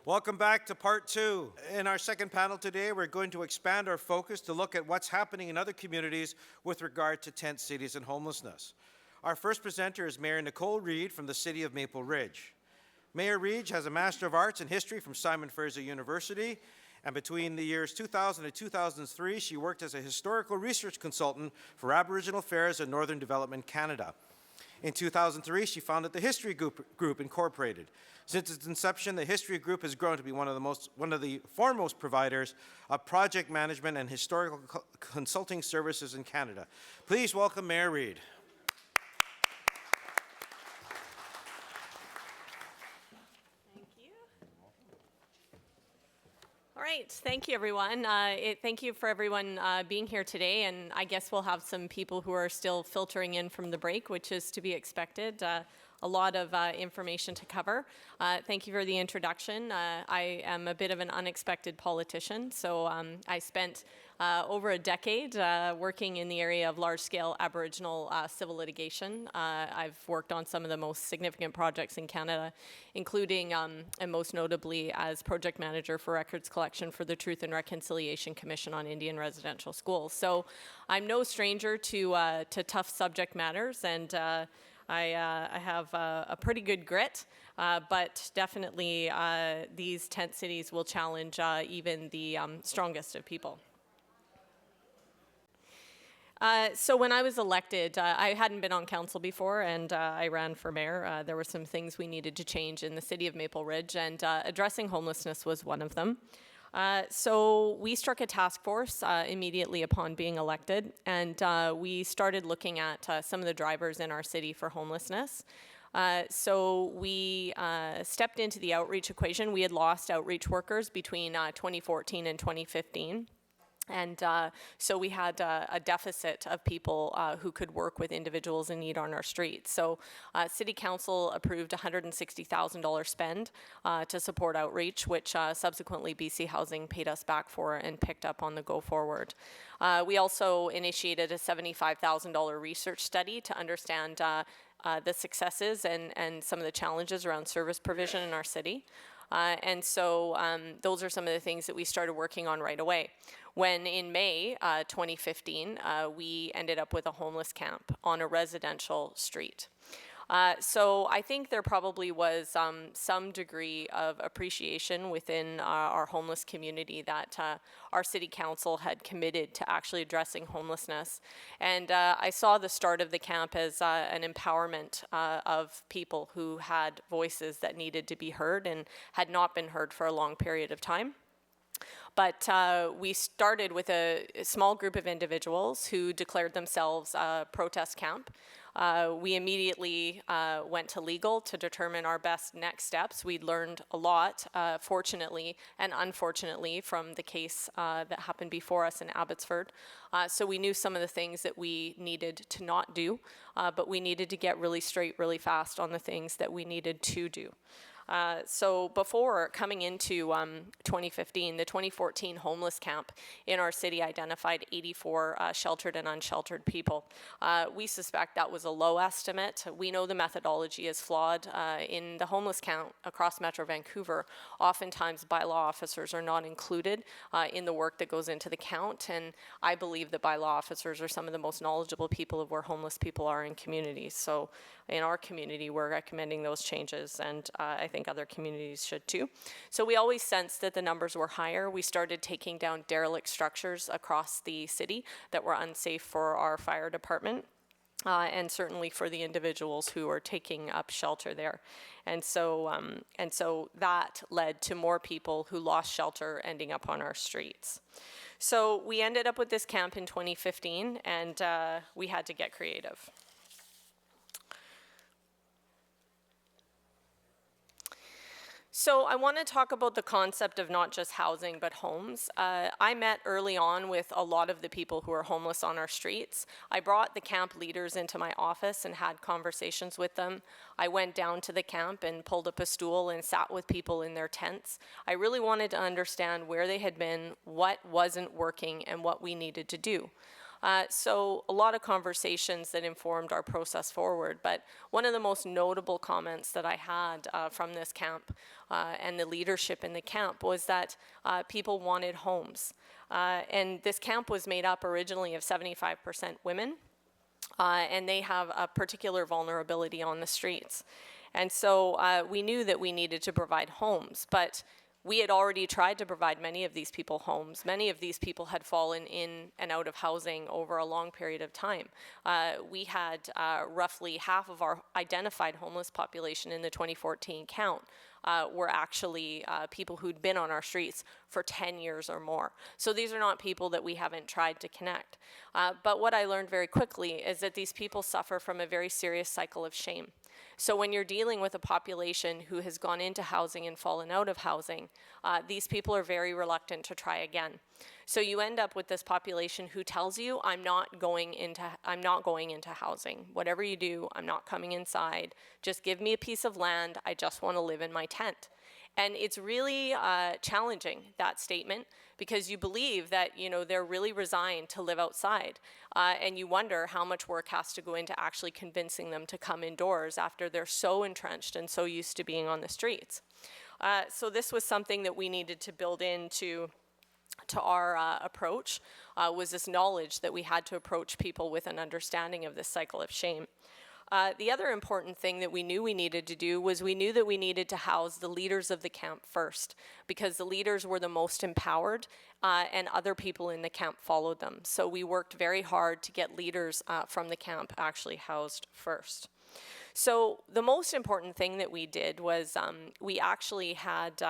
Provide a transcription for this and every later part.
Welcome back to part two. In our second panel today, we're going to expand our focus to look at what's happening in other communities with regard to tent cities and homelessness. Our first presenter is Mayor Nicole Reid from the city of Maple Ridge. Mayor Reid has a Master of Arts in History from Simon Fraser University, and between the years 2000 and 2003, she worked as a historical research consultant for Aboriginal Affairs and Northern Development Canada. In 2003, she founded the History Group Incorporated. Since its inception, the History Group has grown to be one of the foremost providers of project management and historical consulting services in Canada. Please welcome Mayor Reid. All right, thank you everyone. Thank you for everyone being here today, and I guess we'll have some people who are still filtering in from the break, which is to be expected. A lot of information to cover. Thank you for the introduction. I am a bit of an unexpected politician, so I spent over a decade working in the area of large-scale Aboriginal civil litigation. I've worked on some of the most significant projects in Canada, including, and most notably, as project manager for records collection for the Truth and Reconciliation Commission on Indian Residential Schools. So I'm no stranger to tough subject matters, and I have a pretty good grit, but definitely these tent cities will challenge even the strongest of people. So when I was elected, I hadn't been on council before, and I ran for mayor. There were some things we needed to change in the city of Maple Ridge, and addressing homelessness was one of them. So we struck a task force immediately upon being elected, and we started looking at some of the drivers in our city for homelessness. So we stepped into the outreach equation. We had lost outreach workers between 2014 and 2015. And so we had a deficit of people who could work with individuals in need on our streets. So City Council approved $160,000 spend to support outreach, which subsequently BC Housing paid us back for and picked up on the go forward. We also initiated a $75,000 research study to understand the successes and some of the challenges around service provision in our city. And so those are some of the things that we started working on right away. When in May 2015, we ended up with a homeless camp on a residential street. So I think there probably was some degree of appreciation within our homeless community that our city council had committed to actually addressing homelessness. And I saw the start of the camp as an empowerment of people who had voices that needed to be heard and had not been heard for a long period of time. But we started with a small group of individuals who declared themselves a protest camp. We immediately went to legal to determine our best next steps. We'd learned a lot, fortunately and unfortunately, from the case that happened before us in Abbotsford. So we knew some of the things that we needed to not do, but we needed to get really straight really fast on the things that we needed to do. So before coming into 2015, the 2014 homeless camp in our city identified 84 sheltered and unsheltered people. We suspect that was a low estimate. We know the methodology is flawed. In the homeless count across Metro Vancouver, oftentimes bylaw officers are not included in the work that goes into the count, and I believe that bylaw officers are some of the most knowledgeable people of where homeless people are in communities. So in our community, we're recommending those changes, and I think other communities should too. So we always sensed that the numbers were higher. We started taking down derelict structures across the city that were unsafe for our fire department. And certainly for the individuals who are taking up shelter there. And so that led to more people who lost shelter ending up on our streets. So we ended up with this camp in 2015, and we had to get creative. So I want to talk about the concept of not just housing, but homes. I met early on with a lot of the people who are homeless on our streets. I brought the camp leaders into my office and had conversations with them. I went down to the camp and pulled up a stool and sat with people in their tents. I really wanted to understand where they had been, what wasn't working, and what we needed to do. So a lot of conversations that informed our process forward, but one of the most notable comments that I had from this camp and the leadership in the camp was that people wanted homes. And this camp was made up originally of 75% women, and they have a particular vulnerability on the streets. And so we knew that we needed to provide homes, but we had already tried to provide many of these people homes. Many of these people had fallen in and out of housing over a long period of time. We had roughly half of our identified homeless population in the 2014 count were actually people who'd been on our streets for 10 years or more. So these are not people that we haven't tried to connect. But what I learned very quickly is that these people suffer from a very serious cycle of shame. So when you're dealing with a population who has gone into housing and fallen out of housing, these people are very reluctant to try again. So you end up with this population who tells you, I'm not going into housing. Whatever you do, I'm not coming inside. Just give me a piece of land. I just want to live in my tent. And it's really challenging, that statement, because you believe that, they're really resigned to live outside. And you wonder how much work has to go into actually convincing them to come indoors after they're so entrenched and so used to being on the streets. So this was something that we needed to build into our approach, was this knowledge that we had to approach people with an understanding of this cycle of shame. The other important thing that we knew we needed to do was we knew that we needed to house the leaders of the camp first, because the leaders were the most empowered and other people in the camp followed them. So we worked very hard to get leaders from the camp actually housed first. So the most important thing that we did was we actually had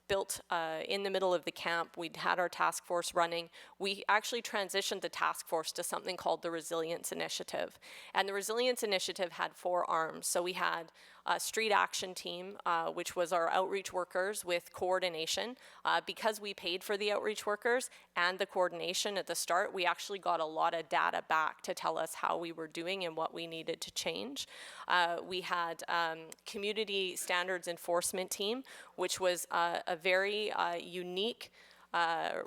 built in the middle of the camp. We'd had our task force running. We actually transitioned the task force to something called the Resilience Initiative. And the Resilience Initiative had 4 arms. So we had a street action team, which was our outreach workers with coordination. Because we paid for the outreach workers and the coordination at the start, we actually got a lot of data back to tell us how we were doing and what we needed to change. We had community standards enforcement team, which was a very unique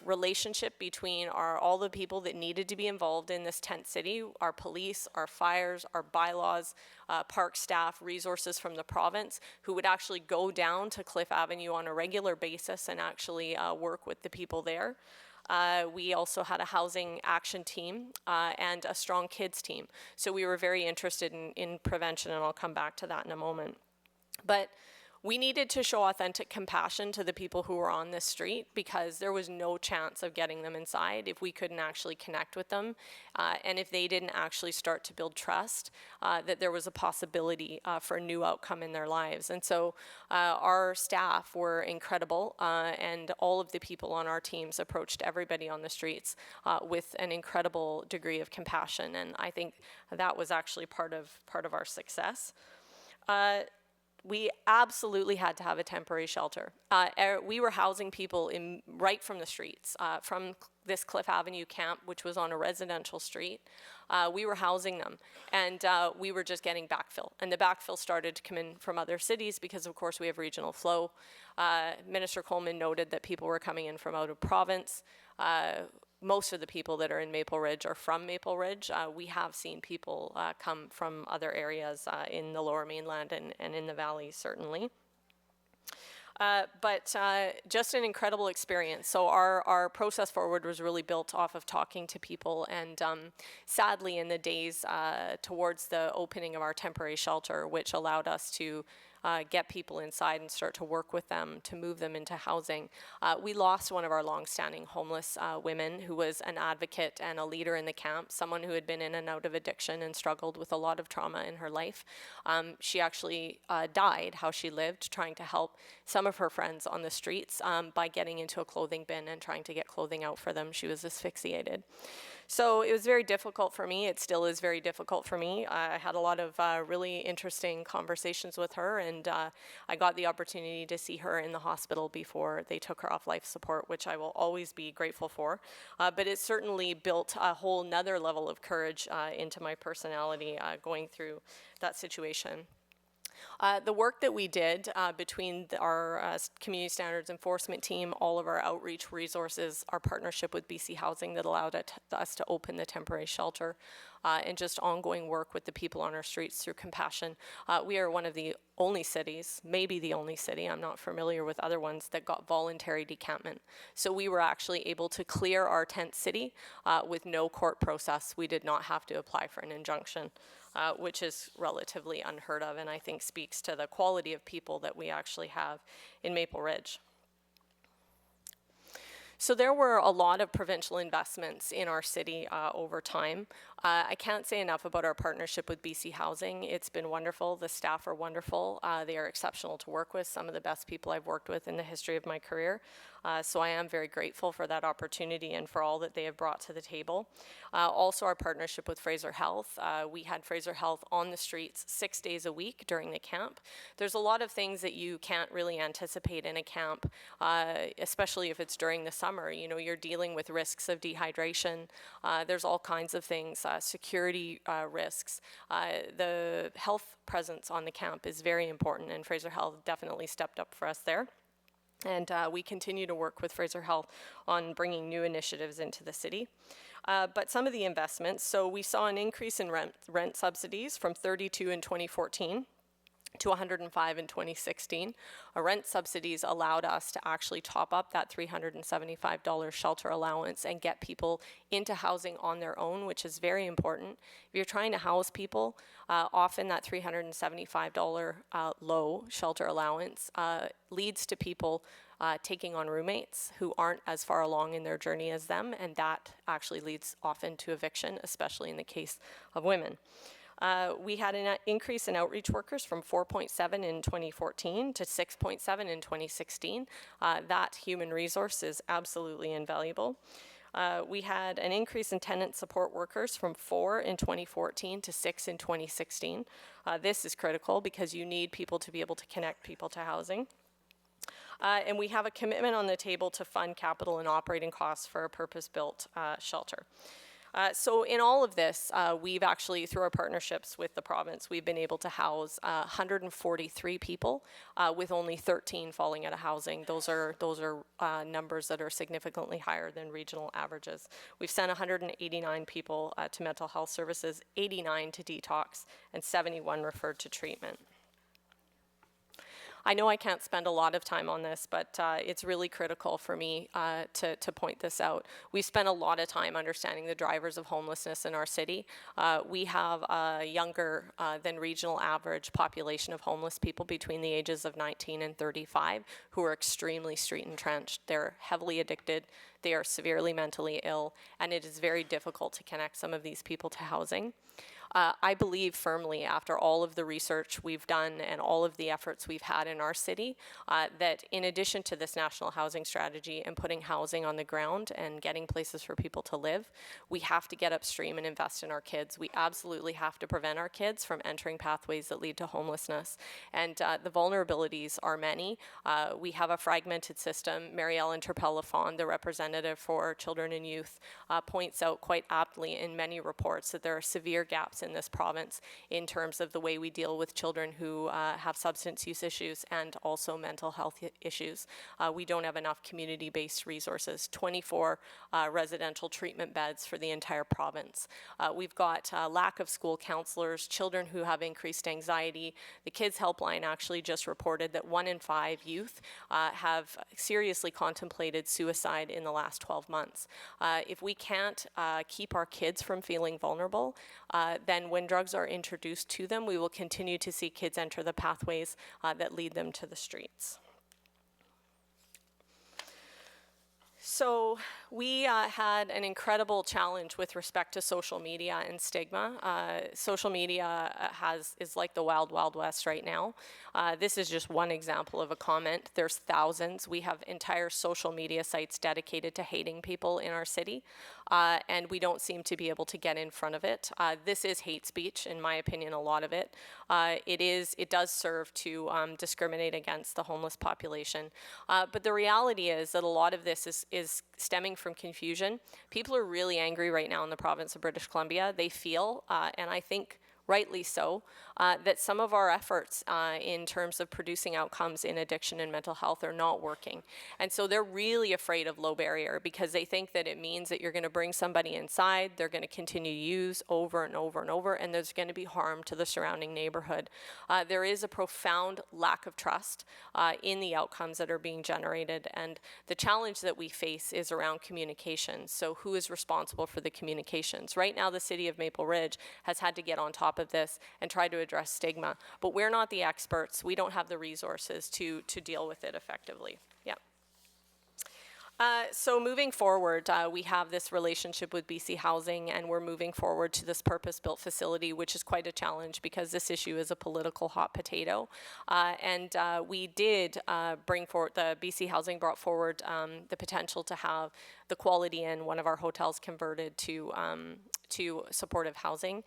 relationship between all the people that needed to be involved in this tent city, our police, our fires, our bylaws, park staff, resources from the province, who would actually go down to Cliff Avenue on a regular basis and actually work with the people there. We also had a housing action team and a strong kids team. So we were very interested in prevention, and I'll come back to that in a moment. But we needed to show authentic compassion to the people who were on this street, because there was no chance of getting them inside if we couldn't actually connect with them, and if they didn't actually start to build trust that there was a possibility for a new outcome in their lives. And so our staff were incredible, and all of the people on our teams approached everybody on the streets with an incredible degree of compassion, and I think that was actually part of our success. We absolutely had to have a temporary shelter. We were housing people right from the streets, from this Cliff Avenue camp, which was on a residential street. We were housing them, and we were just getting backfill. And the backfill started to come in from other cities because, of course, we have regional flow. Minister Coleman noted that people were coming in from out of province. Most of the people that are in Maple Ridge are from Maple Ridge. We have seen people come from other areas in the Lower Mainland and in the Valley, certainly. But just an incredible experience. So our process forward was really built off of talking to people, and sadly in the days towards the opening of our temporary shelter, which allowed us to get people inside and start to work with them to move them into housing. We lost one of our long-standing homeless women who was an advocate and a leader in the camp, someone who had been in and out of addiction and struggled with a lot of trauma in her life. She actually died how she lived, trying to help some of her friends on the streets by getting into a clothing bin and trying to get clothing out for them. She was asphyxiated. So it was very difficult for me. It still is very difficult for me. I had a lot of really interesting conversations with her, and I got the opportunity to see her in the hospital before they took her off life support, which I will always be grateful for. But it certainly built a whole nother level of courage into my personality going through that situation. The work that we did between our community standards enforcement team, all of our outreach resources, our partnership with BC Housing that allowed us to open the temporary shelter, and just ongoing work with the people on our streets through compassion. We are one of the only cities, maybe the only city, I'm not familiar with other ones, that got voluntary decampment. So we were actually able to clear our tent city with no court process. We did not have to apply for an injunction. Which is relatively unheard of, and I think speaks to the quality of people that we actually have in Maple Ridge. So there were a lot of provincial investments in our city over time. I can't say enough about our partnership with BC Housing. It's been wonderful. The staff are wonderful. They are exceptional to work with, some of the best people I've worked with in the history of my career. So I am very grateful for that opportunity and for all that they have brought to the table. Also our partnership with Fraser Health. We had Fraser Health on the streets 6 days a week during the camp. There's a lot of things that you can't really anticipate in a camp, especially if it's during the summer. You know, you're dealing with risks of dehydration. There's all kinds of things, security risks. The health presence on the camp is very important, and Fraser Health definitely stepped up for us there. And we continue to work with Fraser Health on bringing new initiatives into the city. But some of the investments, so we saw an increase in rent subsidies from 32 in 2014 to 105 in 2016. Rent subsidies allowed us to actually top up that $375 shelter allowance and get people into housing on their own, which is very important. If you're trying to house people, often that $375 low shelter allowance leads to people taking on roommates who aren't as far along in their journey as them, and that actually leads often to eviction, especially in the case of women. We had an increase in outreach workers from 4.7 in 2014 to 6.7 in 2016. That human resource is absolutely invaluable. We had an increase in tenant support workers from 4 in 2014 to 6 in 2016. This is critical because you need people to be able to connect people to housing. And we have a commitment on the table to fund capital and operating costs for a purpose-built shelter. So in all of this, we've actually, through our partnerships with the province, we've been able to house 143 people with only 13 falling out of housing. Those are numbers that are significantly higher than regional averages. We've sent 189 people to mental health services, 89 to detox, and 71 referred to treatment. I know I can't spend a lot of time on this, but it's really critical for me to point this out. We've spent a lot of time understanding the drivers of homelessness in our city. We have a younger than regional average population of homeless people between the ages of 19 and 35 who are extremely street entrenched. They're heavily addicted, they are severely mentally ill, and it is very difficult to connect some of these people to housing. I believe firmly, after all of the research we've done and all of the efforts we've had in our city, that in addition to this national housing strategy and putting housing on the ground and getting places for people to live, we have to get upstream and invest in our kids. We absolutely have to prevent our kids from entering pathways that lead to homelessness. And the vulnerabilities are many. We have a fragmented system. Mary-Ellen Turpel-Lafond, the representative for children and youth, points out quite aptly in many reports that there are severe gaps in this province in terms of the way we deal with children who have substance use issues and also mental health issues. We don't have enough community-based resources, 24 residential treatment beds for the entire province. We've got lack of school counselors, children who have increased anxiety. The Kids Helpline actually just reported that 1 in 5 youth have seriously contemplated suicide in the last 12 months. If we can't keep our kids from feeling vulnerable, then when drugs are introduced to them, we will continue to see kids enter the pathways that lead them to the streets. So we had an incredible challenge with respect to social media and stigma. Social media is like the wild, wild west right now. This is just one example of a comment. There's thousands. We have entire social media sites dedicated to hating people in our city, and we don't seem to be able to get in front of it. This is hate speech, in my opinion, a lot of it. It does serve to discriminate against the homeless population. But the reality is that a lot of this is stemming from confusion. People are really angry right now in the province of British Columbia. They feel, and I think rightly so, that some of our efforts in terms of producing outcomes in addiction and mental health are not working. And so they're really afraid of low barrier because they think that it means that you're going to bring somebody inside, they're going to continue to use over and over and over, and there's going to be harm to the surrounding neighborhood. There is a profound lack of trust in the outcomes that are being generated, and the challenge that we face is around communications. So who is responsible for the communications? Right now, the city of Maple Ridge has had to get on top of this and try to address stigma, but we're not the experts. We don't have the resources to deal with it effectively. Yeah. So moving forward, we have this relationship with BC Housing, and we're moving forward to this purpose-built facility, which is quite a challenge because this issue is a political hot potato. We did bring forward, the BC Housing brought forward the potential to have the Quality Inn, one of our hotels, converted to supportive housing.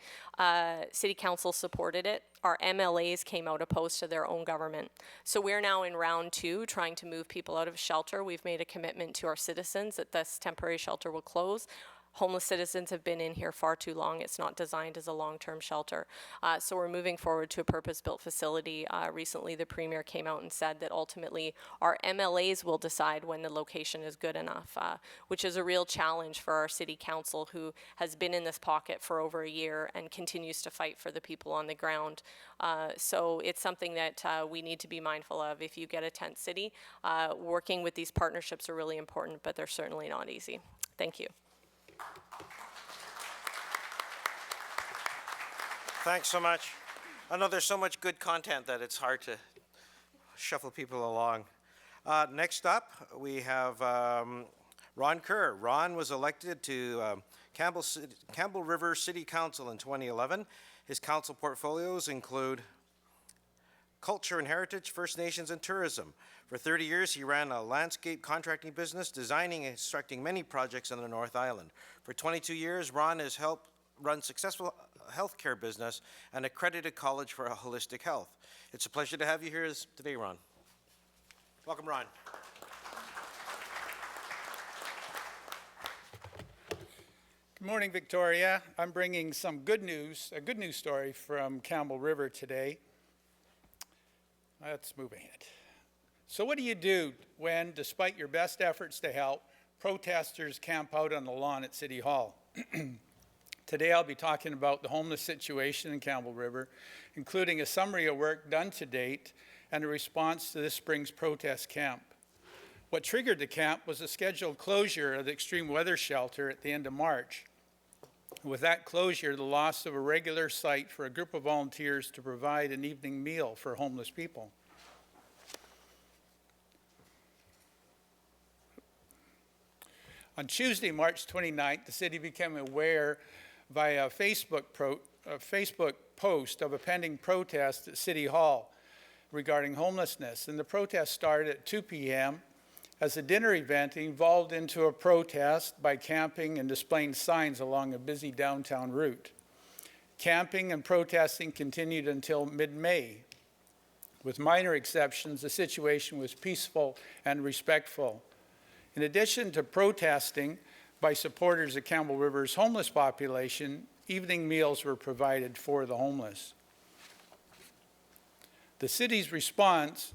City Council supported it. Our MLAs came out opposed to their own government. So we're now in round 2 trying to move people out of shelter. We've made a commitment to our citizens that this temporary shelter will close. Homeless citizens have been in here far too long. It's not designed as a long-term shelter. So we're moving forward to a purpose-built facility. Recently, the Premier came out and said that ultimately our MLAs will decide when the location is good enough, which is a real challenge for our City Council, who has been in this pocket for over a year and continues to fight for the people on the ground. So it's something that we need to be mindful of. If you get a tent city, working with these partnerships are really important, but they're certainly not easy. Thank you. Thanks so much. I know there's so much good content that it's hard to shuffle people along. Next up, we have Ron Kerr. Ron was elected to Campbell River City Council in 2011. His council portfolios include culture and heritage, First Nations, and tourism. For 30 years, he ran a landscape contracting business, designing and constructing many projects on the North Island. For 22 years, Ron has helped run successful healthcare business and accredited college for holistic health. It's a pleasure to have you here today, Ron. Welcome, Ron. Good morning, Victoria. I'm bringing some good news, a good news story from Campbell River today. Let's move ahead. So what do you do when, despite your best efforts to help, protesters camp out on the lawn at City Hall? Today I'll be talking about the homeless situation in Campbell River, including a summary of work done to date and a response to this spring's protest camp. What triggered the camp was a scheduled closure of the extreme weather shelter at the end of March. With that closure, the loss of a regular site for a group of volunteers to provide an evening meal for homeless people. On Tuesday, March 29th, the city became aware via a Facebook post of a pending protest at City Hall regarding homelessness. And the protest started at 2 p.m. as a dinner event evolved into a protest by camping and displaying signs along a busy downtown route. Camping and protesting continued until mid-May. With minor exceptions, the situation was peaceful and respectful. In addition to protesting by supporters of Campbell River's homeless population, evening meals were provided for the homeless. The city's response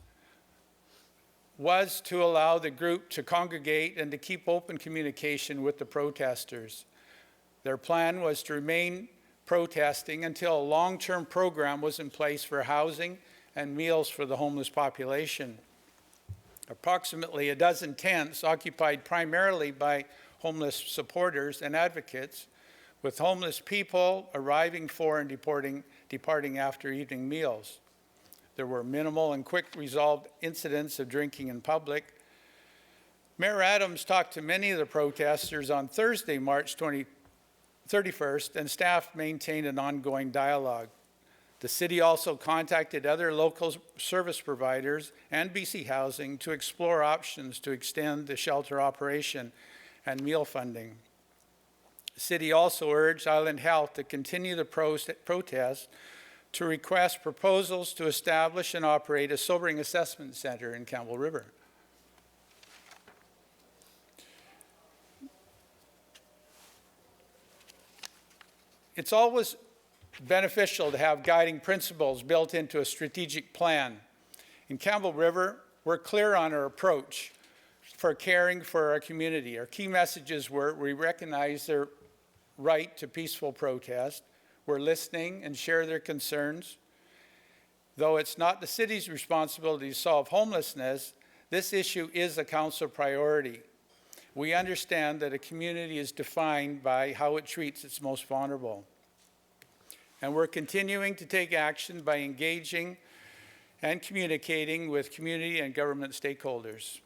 was to allow the group to congregate and to keep open communication with the protesters. Their plan was to remain protesting until a long-term program was in place for housing and meals for the homeless population. Approximately a dozen tents occupied primarily by homeless supporters and advocates, with homeless people arriving for and departing after evening meals. There were minimal and quick resolved incidents of drinking in public. Mayor Adams talked to many of the protesters on Thursday, March 31st, and staff maintained an ongoing dialogue. The city also contacted other local service providers and BC Housing to explore options to extend the shelter operation and meal funding. The city also urged Island Health to continue the protest to request proposals to establish and operate a sobering assessment center in Campbell River. It's always beneficial to have guiding principles built into a strategic plan. In Campbell River, we're clear on our approach for caring for our community. Our key messages were we recognize their right to peaceful protest, we're listening and share their concerns. Though it's not the city's responsibility to solve homelessness, this issue is a council priority. We understand that a community is defined by how it treats its most vulnerable. And we're continuing to take action by engaging and communicating with community and government stakeholders.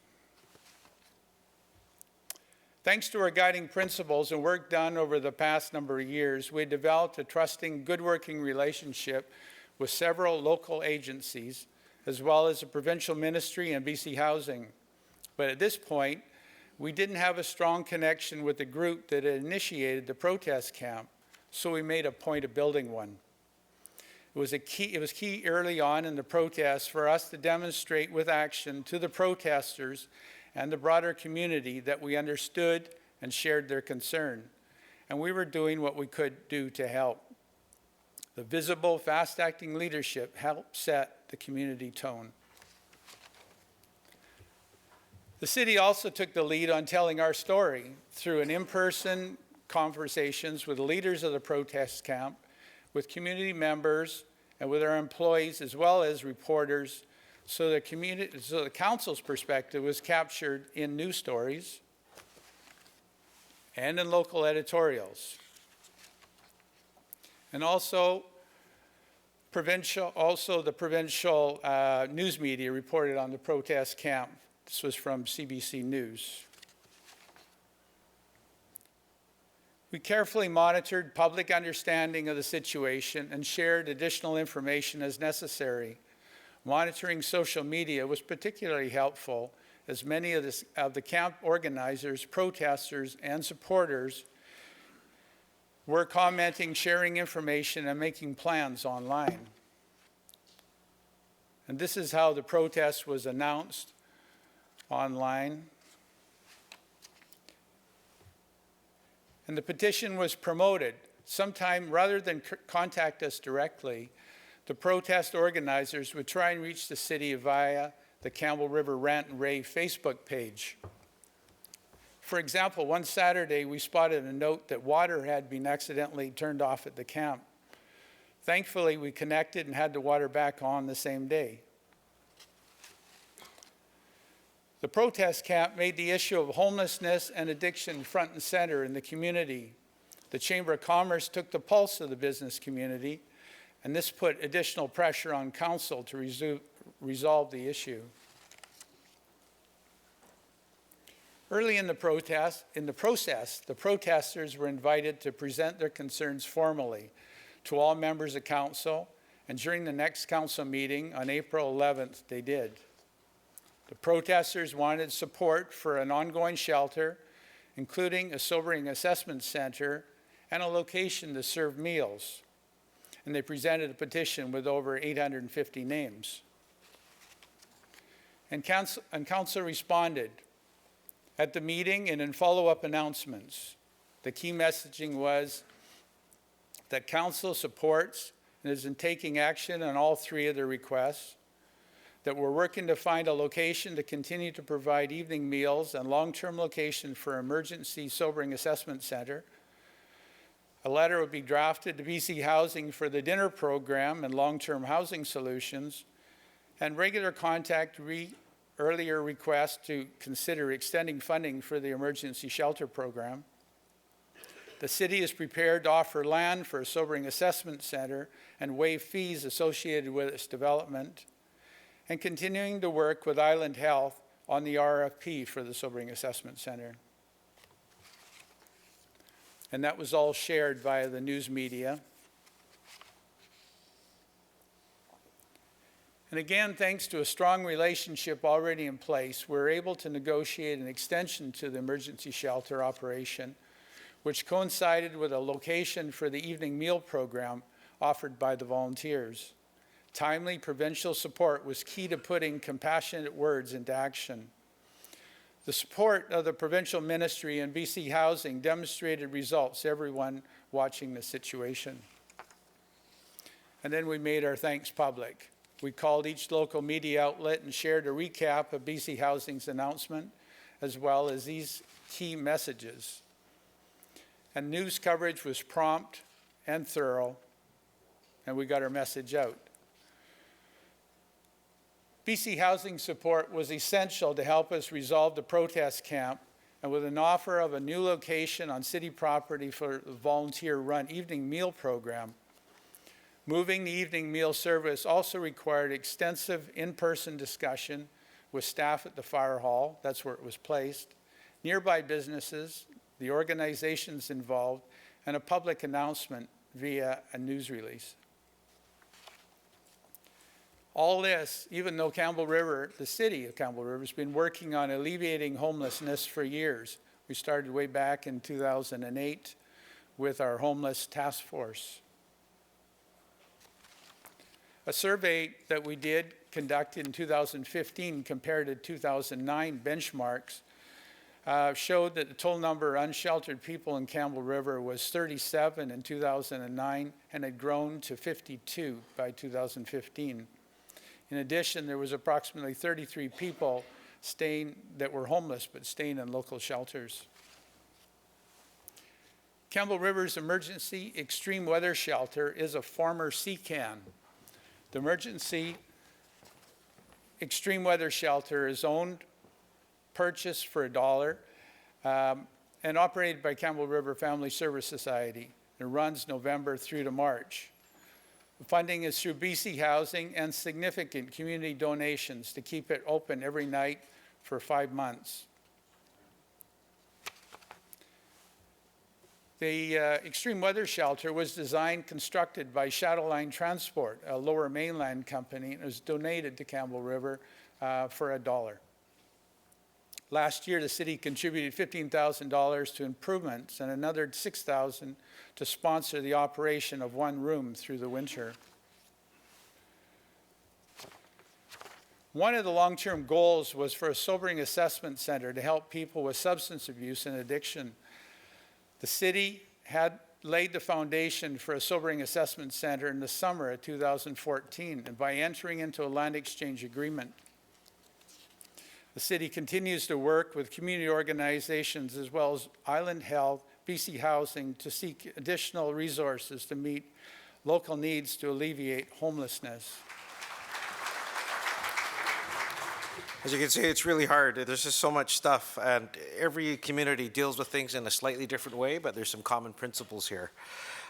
Thanks to our guiding principles and work done over the past number of years, we developed a trusting, good working relationship with several local agencies, as well as the provincial ministry and BC Housing. But at this point, we didn't have a strong connection with the group that had initiated the protest camp, so we made a point of building one. It was key early on in the protest for us to demonstrate with action to the protesters and the broader community that we understood and shared their concern, and we were doing what we could do to help. The visible, fast-acting leadership helped set the community tone. The city also took the lead on telling our story through an in-person conversations with leaders of the protest camp, with community members, and with our employees, as well as reporters, so the council's perspective was captured in news stories and in local editorials. And also, the provincial news media reported on the protest camp. This was from CBC News. We carefully monitored public understanding of the situation and shared additional information as necessary. Monitoring social media was particularly helpful, as many of the camp organizers, protesters, and supporters were commenting, sharing information, and making plans online. And this is how the protest was announced online. And the petition was promoted. Sometime, rather than contact us directly, the protest organizers would try and reach the city via the Campbell River Rant and Rave Facebook page. For example, one Saturday we spotted a note that water had been accidentally turned off at the camp. Thankfully, we connected and had the water back on the same day. The protest camp made the issue of homelessness and addiction front and center in the community. The Chamber of Commerce took the pulse of the business community, and this put additional pressure on council to resolve the issue. Early in the process, the protesters were invited to present their concerns formally to all members of council, and during the next council meeting on April 11th, they did. The protesters wanted support for an ongoing shelter, including a sobering assessment center and a location to serve meals. And they presented a petition with over 850 names. And council responded. At the meeting and in follow-up announcements, the key messaging was that council supports and is in taking action on all three of their requests, that we're working to find a location to continue to provide evening meals and long-term location for emergency sobering assessment center. A letter would be drafted to BC Housing for the dinner program and long-term housing solutions, and regular contact earlier request to consider extending funding for the emergency shelter program. The city is prepared to offer land for a sobering assessment center and waive fees associated with its development, and continuing to work with Island Health on the RFP for the sobering assessment center. And that was all shared via the news media. And again, thanks to a strong relationship already in place, we're able to negotiate an extension to the emergency shelter operation, which coincided with a location for the evening meal program offered by the volunteers. Timely provincial support was key to putting compassionate words into action. The support of the provincial ministry and BC Housing demonstrated results to everyone watching the situation. And then we made our thanks public. We called each local media outlet and shared a recap of BC Housing's announcement, as well as these key messages. And news coverage was prompt and thorough, and we got our message out. BC Housing support was essential to help us resolve the protest camp, and with an offer of a new location on city property for the volunteer-run evening meal program, moving the evening meal service also required extensive in-person discussion with staff at the fire hall, that's where it was placed, nearby businesses, the organizations involved, and a public announcement via a news release. All this, even though Campbell River, the city of Campbell River, has been working on alleviating homelessness for years. We started way back in 2008 with our homeless task force. A survey that we did conduct in 2015 compared to 2009 benchmarks showed that the total number of unsheltered people in Campbell River was 37 in 2009 and had grown to 52 by 2015. In addition, there was approximately 33 people that were homeless but staying in local shelters. Campbell River's emergency extreme weather shelter is a former CCAN. The emergency extreme weather shelter is owned, purchased for $1, and operated by Campbell River Family Service Society. It runs November through to March. The funding is through BC Housing and significant community donations to keep it open every night for 5 months. The extreme weather shelter was designed, constructed by Shadowline Transport, a lower mainland company, and was donated to Campbell River for $1. Last year, the city contributed $15,000 to improvements and another $6,000 to sponsor the operation of one room through the winter. One of the long-term goals was for a sobering assessment center to help people with substance abuse and addiction. The city had laid the foundation for a sobering assessment center in the summer of 2014, and by entering into a land exchange agreement. The city continues to work with community organizations as well as Island Health, BC Housing to seek additional resources to meet local needs to alleviate homelessness. As you can see, it's really hard. There's just so much stuff, and every community deals with things in a slightly different way, but there's some common principles here.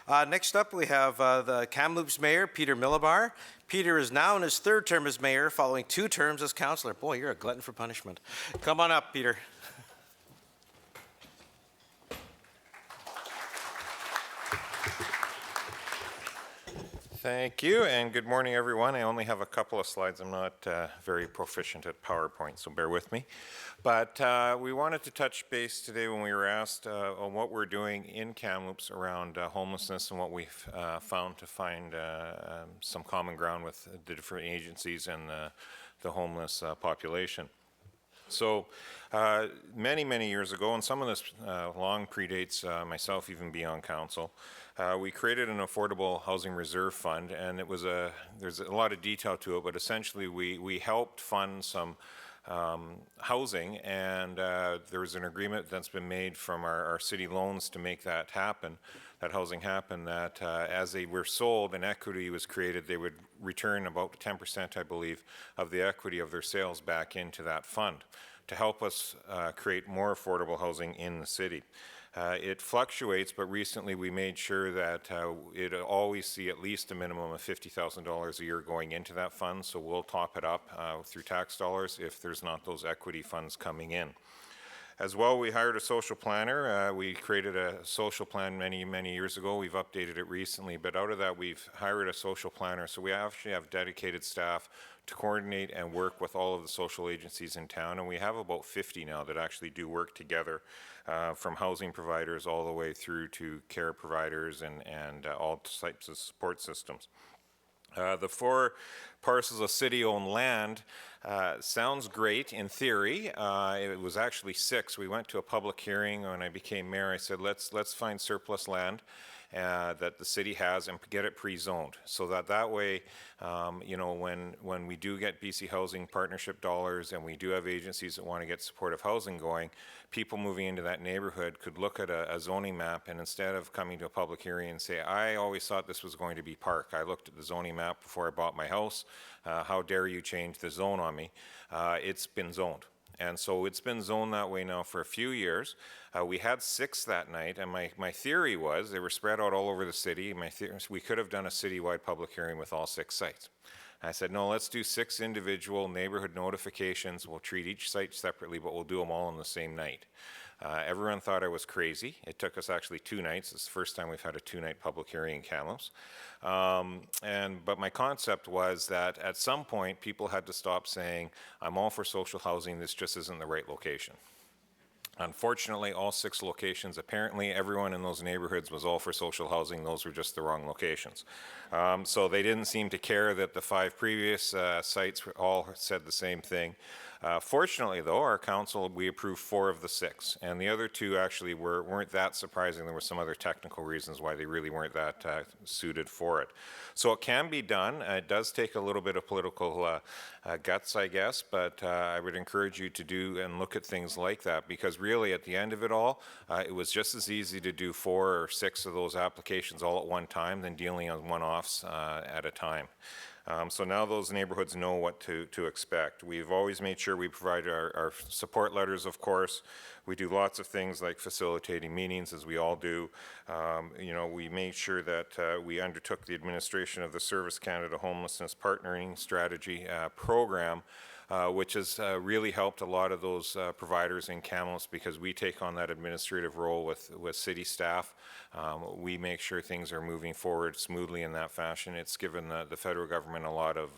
Next up, we have the Kamloops Mayor, Peter Millibar. Peter is now in his third term as mayor, following 2 terms as councillor. Boy, you're a glutton for punishment. Come on up, Peter. Thank you, and good morning, everyone. I only have a couple of slides. I'm not very proficient at PowerPoint, so bear with me. But we wanted to touch base today when we were asked on what we're doing in Kamloops around homelessness and what we've found to find some common ground with the different agencies and the homeless population. So many, many years ago, and some of this long predates myself even being on council, we created an affordable housing reserve fund, and it was there's a lot of detail to it, but essentially we helped fund some housing, and there was an agreement that's been made from our city loans to make that happen, that housing happen, that as they were sold and equity was created, they would return about 10%, I believe, of the equity of their sales back into that fund to help us create more affordable housing in the city. It fluctuates, but recently we made sure that it always see at least a minimum of $50,000 a year going into that fund, so we'll top it up through tax dollars if there's not those equity funds coming in. As well, we hired a social planner. We created a social plan many, many years ago. We've updated it recently, but out of that, we've hired a social planner. So we actually have dedicated staff to coordinate and work with all of the social agencies in town, and we have about 50 now that actually do work together, from housing providers all the way through to care providers and all types of support systems. The 4 parcels of city-owned land sounds great in theory. It was actually 6. We went to a public hearing when I became mayor. I said, let's find surplus land that the city has and get it pre-zoned, so that way, you know, when we do get BC Housing Partnership dollars and we do have agencies that want to get supportive housing going, people moving into that neighborhood could look at a zoning map, and instead of coming to a public hearing and say, I always thought this was going to be park. I looked at the zoning map before I bought my house. How dare you change the zone on me? It's been zoned. And so it's been zoned that way now for a few years. We had 6 that night, and my theory was they were spread out all over the city. We could have done a citywide public hearing with all 6 sites. I said, no, let's do 6 individual neighborhood notifications. We'll treat each site separately, but we'll do them all on the same night. Everyone thought I was crazy. It took us actually 2 nights. It's the first time we've had a 2-night public hearing in Kamloops. But my concept was that at some point, people had to stop saying, I'm all for social housing, this just isn't the right location. Unfortunately, all 6 locations, apparently everyone in those neighborhoods was all for social housing. Those were just the wrong locations. So they didn't seem to care that the 5 previous sites all said the same thing. Fortunately, though, our council, we approved 4 of the 6, and the other 2 actually weren't that surprising. There were some other technical reasons why they really weren't that suited for it. So it can be done. It does take a little bit of political guts, I guess, but I would encourage you to do and look at things like that, because really at the end of it all, it was just as easy to do 4 or 6 of those applications all at one time than dealing on one-offs at a time. So now those neighborhoods know what to expect. We've always made sure we provide our support letters, of course. We do lots of things like facilitating meetings, as we all do. You know, we made sure that we undertook the administration of the Service Canada Homelessness Partnering Strategy program, which has really helped a lot of those providers in Kamloops, because we take on that administrative role with city staff. We make sure things are moving forward smoothly in that fashion. It's given the federal government a lot of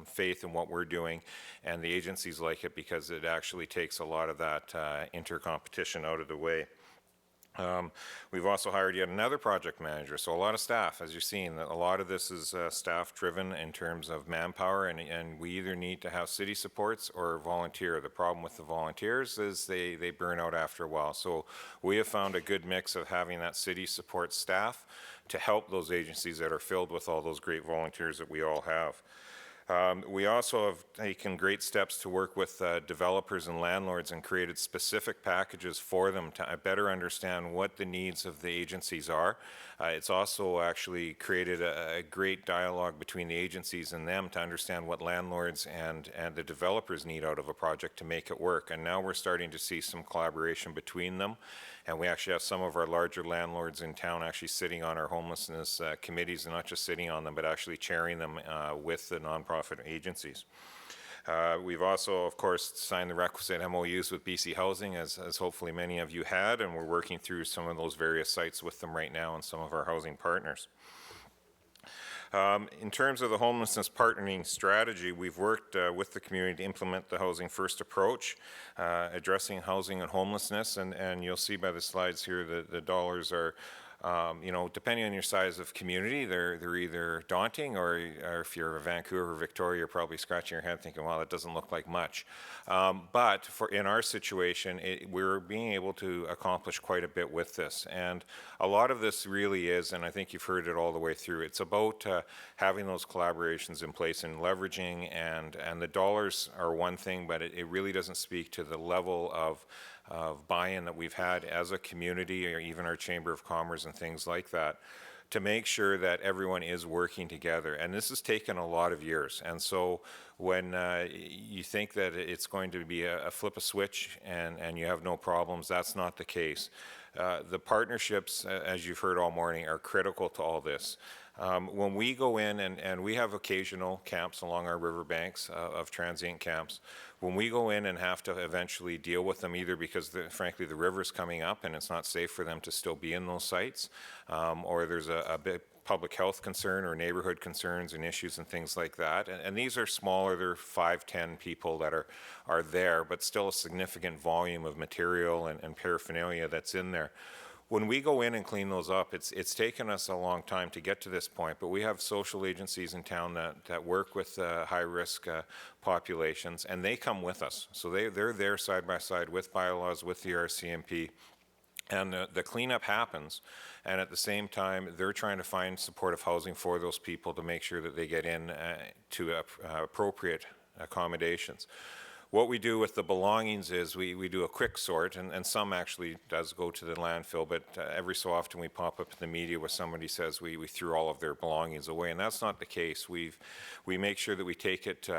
faith in what we're doing, and the agencies like it because it actually takes a lot of that intercompetition out of the way. We've also hired yet another project manager, so a lot of staff, as you're seeing. A lot of this is staff driven in terms of manpower, and we either need to have city supports or volunteer. The problem with the volunteers is they burn out after a while, so we have found a good mix of having that city support staff to help those agencies that are filled with all those great volunteers that we all have. We also have taken great steps to work with developers and landlords and created specific packages for them to better understand what the needs of the agencies are. It's also actually created a great dialogue between the agencies and them to understand what landlords and the developers need out of a project to make it work. And now we're starting to see some collaboration between them. And we actually have some of our larger landlords in town actually sitting on our homelessness committees, and not just sitting on them, but actually chairing them with the nonprofit agencies. We've also, of course, signed the requisite MOUs with BC Housing, as hopefully many of you had, and we're working through some of those various sites with them right now and some of our housing partners. In terms of the homelessness partnering strategy, we've worked with the community to implement the Housing First approach, addressing housing and homelessness, and you'll see by the slides here that the dollars are, you know, depending on your size of community, they're either daunting, or if you're Vancouver or Victoria, you're probably scratching your head thinking, well, that doesn't look like much. But in our situation, we're being able to accomplish quite a bit with this. And a lot of this really is, and I think you've heard it all the way through, it's about having those collaborations in place and leveraging, and the dollars are one thing, but it really doesn't speak to the level of buy-in that we've had as a community, or even our Chamber of Commerce and things like that, to make sure that everyone is working together. And this has taken a lot of years. And so when you think that it's going to be a flip a switch and you have no problems, that's not the case. The partnerships, as you've heard all morning, are critical to all this. When we go in, and we have occasional camps along our riverbanks of transient camps, when we go in and have to eventually deal with them, either because, frankly, the river's coming up and it's not safe for them to still be in those sites, or there's a big public health concern or neighborhood concerns and issues and things like that. And these are smaller, they're 5, 10 people that are there, but still a significant volume of material and paraphernalia that's in there. When we go in and clean those up, it's taken us a long time to get to this point, but we have social agencies in town that work with high-risk populations, and they come with us. So they're there side by side with bylaws, with the RCMP, And the cleanup happens, and at the same time, they're trying to find supportive housing for those people to make sure that they get in to appropriate accommodations. What we do with the belongings is we do a quick sort, and some actually does go to the landfill, but every so often we pop up in the media where somebody says we threw all of their belongings away, and that's not the case. We make sure that we take it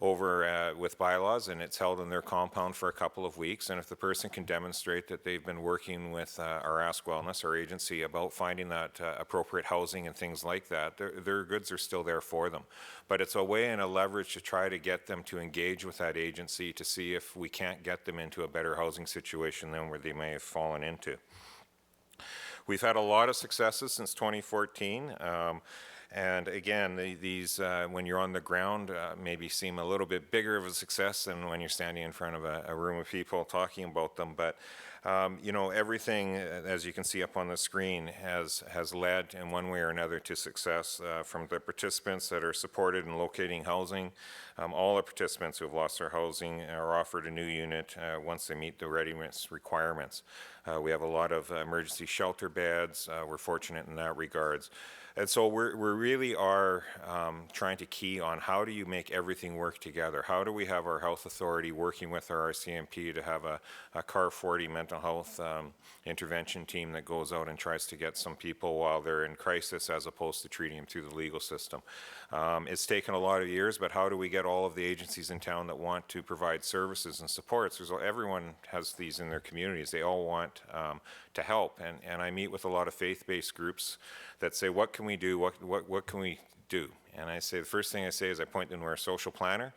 over with bylaws, and it's held in their compound for a couple of weeks. And if the person can demonstrate that they've been working with our Ask Wellness, our agency, about finding that appropriate housing and things like that, their goods are still there for them. But it's a way and a leverage to try to get them to engage with that agency to see if we can't get them into a better housing situation than where they may have fallen into. We've had a lot of successes since 2014. And again, these, when you're on the ground, maybe seem a little bit bigger of a success than when you're standing in front of a room of people talking about them. But, you know, everything, as you can see up on the screen, has led in one way or another to success, from the participants that are supported in locating housing. All the participants who have lost their housing are offered a new unit once they meet the readiness requirements. We have a lot of emergency shelter beds. We're fortunate in that regards. And so we really are trying to key on how do you make everything work together? How do we have our health authority working with our RCMP to have a CAR 40 mental health intervention team that goes out and tries to get some people while they're in crisis as opposed to treating them through the legal system? It's taken a lot of years, but how do we get all of the agencies in town that want to provide services and supports? Because everyone has these in their communities. They all want to help. And I meet with a lot of faith-based groups that say, what can we do? What can we do? And I say, the first thing I say is I point them to our social planner,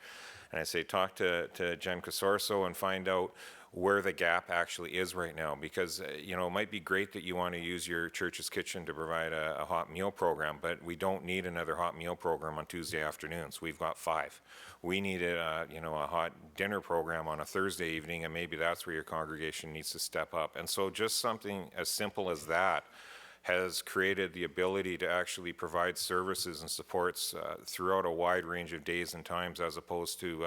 and I say, talk to Jen Casorso and find out where the gap actually is right now. Because, you know, it might be great that you want to use your church's kitchen to provide a hot meal program, but we don't need another hot meal program on Tuesday afternoons. We've got 5. We need a hot dinner program on a Thursday evening, and maybe that's where your congregation needs to step up. And so just something as simple as that has created the ability to actually provide services and supports throughout a wide range of days and times, as opposed to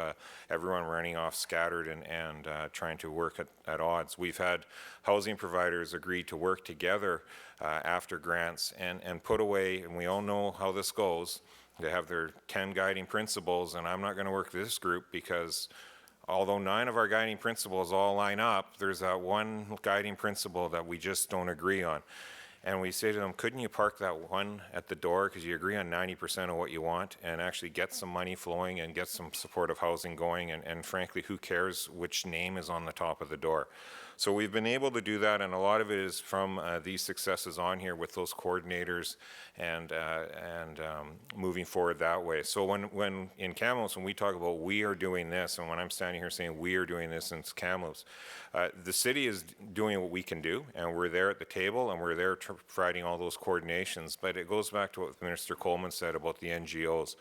everyone running off scattered and trying to work at odds. We've had housing providers agree to work together after grants and put away, and we all know how this goes. They have their 10 guiding principles, and I'm not going to work this group because although 9 of our guiding principles all line up, there's that one guiding principle that we just don't agree on. And we say to them, couldn't you park that one at the door because you agree on 90% of what you want and actually get some money flowing and get some supportive housing going? And frankly, who cares which name is on the top of the door? So we've been able to do that, and a lot of it is from these successes on here with those coordinators and moving forward that way. So when in Kamloops, when we talk about we are doing this, and when I'm standing here saying we are doing this in Kamloops, the city is doing what we can do, and we're there at the table, and we're there providing all those coordinations. But it goes back to what Minister Coleman said about the NGOs.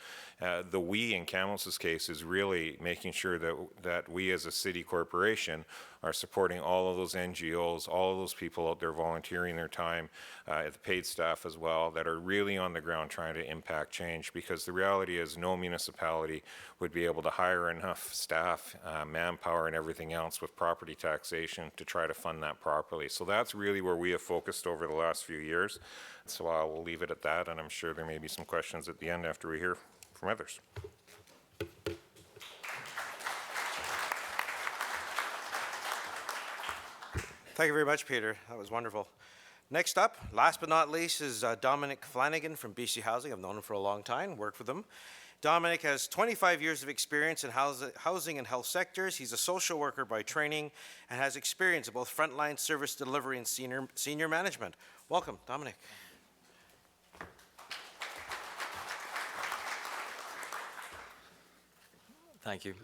The we in Kamloops' case is really making sure that we as a city corporation are supporting all of those NGOs, all of those people out there volunteering their time, the paid staff as well, that are really on the ground trying to impact change. Because the reality is no municipality would be able to hire enough staff, manpower and everything else with property taxation to try to fund that properly. So that's really where we have focused over the last few years. So I will leave it at that, and I'm sure there may be some questions at the end after we hear from others. Thank you very much, Peter. That was wonderful. Next up, last but not least, is Dominic Flanagan from BC Housing. I've known him for a long time, worked with him. Dominic has 25 years of experience in housing and health sectors. He's a social worker by training and has experience in both frontline service delivery and senior management. Welcome, Dominic. Thank you.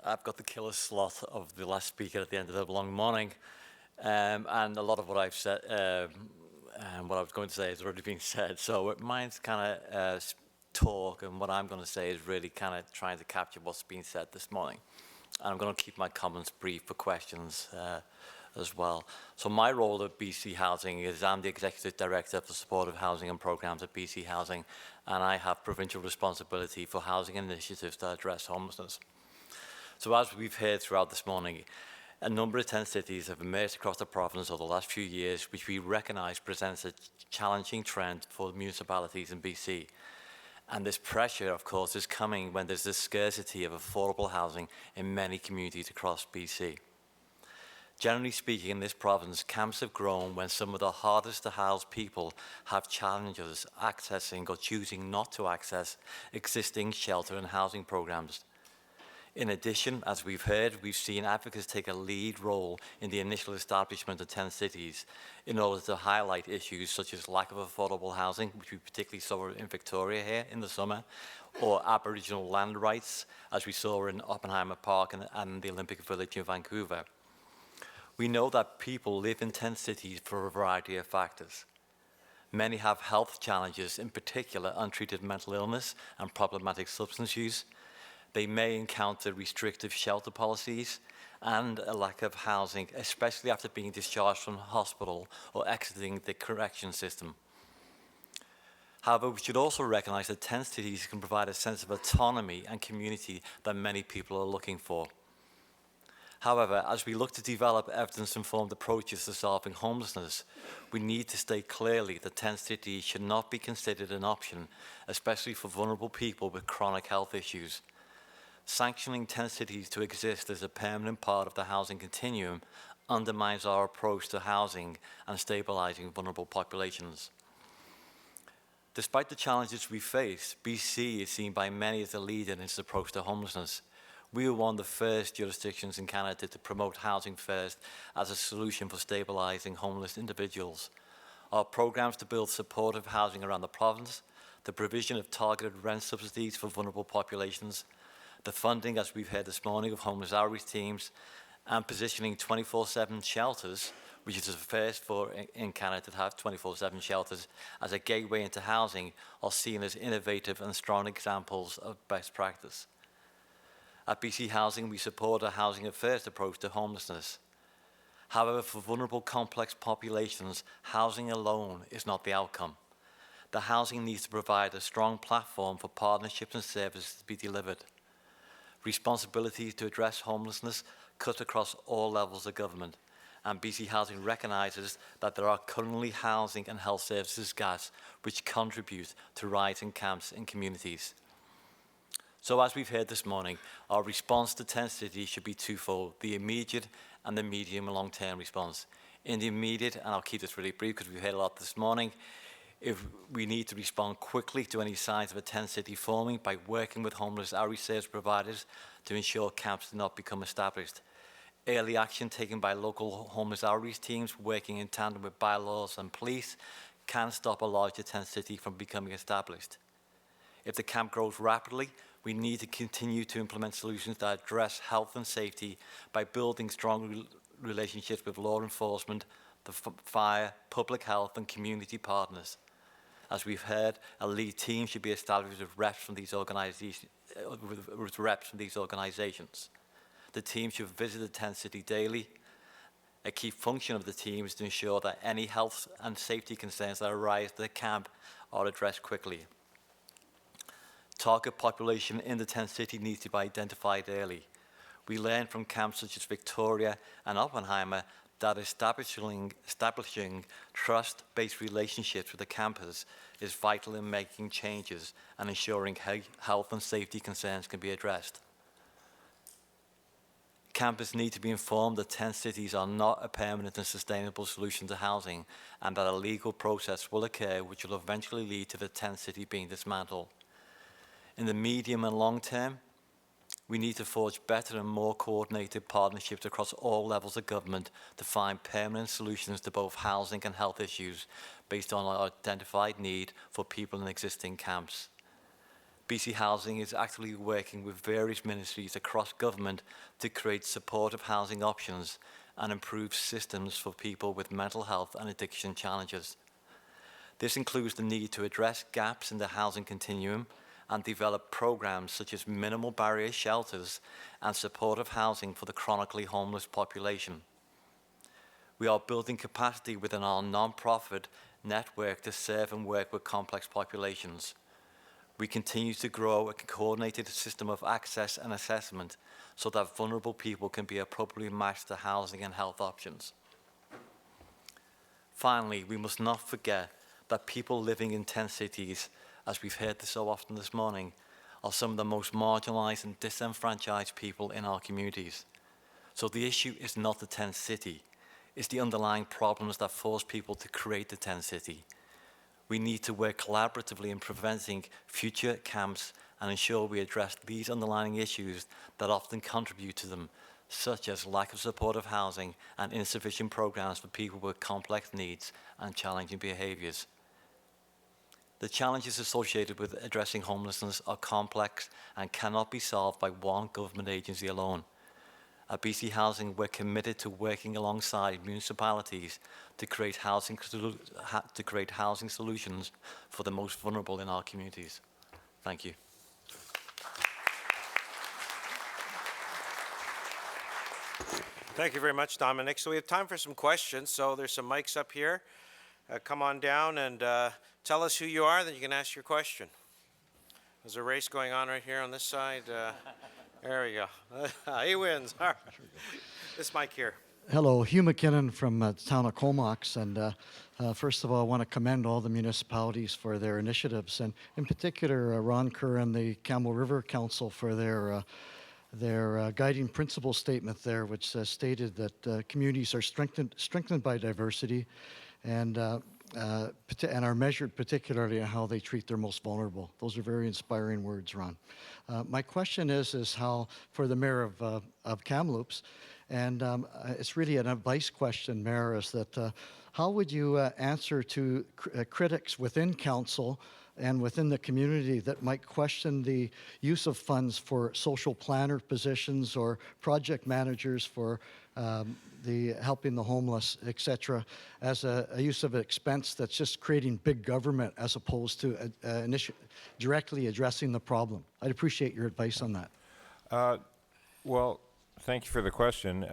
I've got the killer slot of the last speaker at the end of the long morning, and a lot of what I've said, and what I was going to say has already been said. So mine's kind of talk, and what I'm going to say is really kind of trying to capture what's been said this morning. And I'm going to keep my comments brief for questions as well. So my role at BC Housing is I'm the Executive Director for Supportive Housing and Programs at BC Housing, and I have provincial responsibility for housing initiatives that address homelessness. So as we've heard throughout this morning, A number of tent cities have emerged across the province over the last few years, which we recognise presents a challenging trend for municipalities in BC. And this pressure, of course, is coming when there's this scarcity of affordable housing in many communities across BC. Generally speaking, in this province, camps have grown when some of the hardest to house people have challenges accessing or choosing not to access existing shelter and housing programs. In addition, as we've heard, we've seen advocates take a lead role in the initial establishment of 10 cities in order to highlight issues such as lack of affordable housing, which we particularly saw in Victoria here in the summer, or Aboriginal land rights, as we saw in Oppenheimer Park and the Olympic Village in Vancouver. We know that people live in 10 cities for a variety of factors. Many have health challenges, in particular untreated mental illness and problematic substance use. They may encounter restrictive shelter policies and a lack of housing, especially after being discharged from hospital or exiting the correction system. However, we should also recognise that 10 cities can provide a sense of autonomy and community that many people are looking for. However, as we look to develop evidence-informed approaches to solving homelessness, we need to state clearly that 10 cities should not be considered an option, especially for vulnerable people with chronic health issues. Sanctioning 10 cities to exist as a permanent part of the housing continuum undermines our approach to housing and stabilising vulnerable populations. Despite the challenges we face, BC is seen by many as a leader in its approach to homelessness. We were one of the first jurisdictions in Canada to promote housing first as a solution for stabilising homeless individuals. Our programs to build supportive housing around the province, the provision of targeted rent subsidies for vulnerable populations, the funding, as we've heard this morning, of homeless outreach teams, and positioning 24/7 shelters, which is the first in Canada to have 24/7 shelters, as a gateway into housing, are seen as innovative and strong examples of best practice. At BC Housing, we support a housing at first approach to homelessness. However, for vulnerable complex populations, housing alone is not the outcome. The housing needs to provide a strong platform for partnerships and services to be delivered. Responsibilities to address homelessness cut across all levels of government, and BC Housing recognises that there are currently housing and health services gaps which contribute to rising camps in communities. So as we've heard this morning, our response to 10 cities should be twofold: the immediate and the medium and long-term response. In the immediate, and I'll keep this really brief because we've heard a lot this morning, if we need to respond quickly to any signs of a 10-city forming by working with homeless outreach service providers to ensure camps do not become established. Early action taken by local homeless outreach teams working in tandem with bylaws and police can stop a larger 10-city from becoming established. If the camp grows rapidly, we need to continue to implement solutions that address health and safety by building strong relationships with law enforcement, the fire, public health and community partners. As we've heard, a lead team should be established with reps from these organizations. The team should visit the 10 city daily. A key function of the team is to ensure that any health and safety concerns that arise at the camp are addressed quickly. Target population in the 10 city needs to be identified early. We learned from camps such as Victoria and Oppenheimer that establishing trust-based relationships with the campers is vital in making changes and ensuring health and safety concerns can be addressed. Campers need to be informed that 10 cities are not a permanent and sustainable solution to housing, and that a legal process will occur which will eventually lead to the 10 city being dismantled. In the medium and long term, we need to forge better and more coordinated partnerships across all levels of government to find permanent solutions to both housing and health issues based on our identified need for people in existing camps. BC Housing is actively working with various ministries across government to create supportive housing options and improve systems for people with mental health and addiction challenges. This includes the need to address gaps in the housing continuum and develop programs such as minimal barrier shelters and supportive housing for the chronically homeless population. We are building capacity within our non-profit network to serve and work with complex populations. We continue to grow a coordinated system of access and assessment so that vulnerable people can be appropriately matched to housing and health options. Finally, we must not forget that people living in tent cities, as we've heard so often this morning, are some of the most marginalized and disenfranchised people in our communities. So the issue is not the tent city, it's the underlying problems that force people to create the tent city. We need to work collaboratively in preventing future camps and ensure we address these underlying issues that often contribute to them, such as lack of supportive housing and insufficient programs for people with complex needs and challenging behaviors. The challenges associated with addressing homelessness are complex and cannot be solved by one government agency alone. At BC Housing, we're committed to working alongside municipalities to create housing solutions for the most vulnerable in our communities. Thank you. Thank you very much, Dominic. So we have time for some questions. So there's some mics up here. Come on down and tell us who you are, then you can ask your question. There's a race going on right here on this side. There we go. He wins. All right. This mic here. Hello, Hugh McKinnon from the town of Comox, and first of all, I want to commend all the municipalities for their initiatives, and in particular, Ron Kerr and the Campbell River Council for their guiding principle statement there, which stated that communities are strengthened by diversity, and are measured particularly on how they treat their most vulnerable. Those are very inspiring words, Ron. My question is how, for the mayor of Kamloops, and it's really an advice question, Mayor, is that how would you answer to critics within council and within the community that might question the use of funds for social planner positions or project managers for the helping the homeless, etc., as a use of expense that's just creating big government as opposed to directly addressing the problem? I'd appreciate your advice on that. Well, thank you for the question.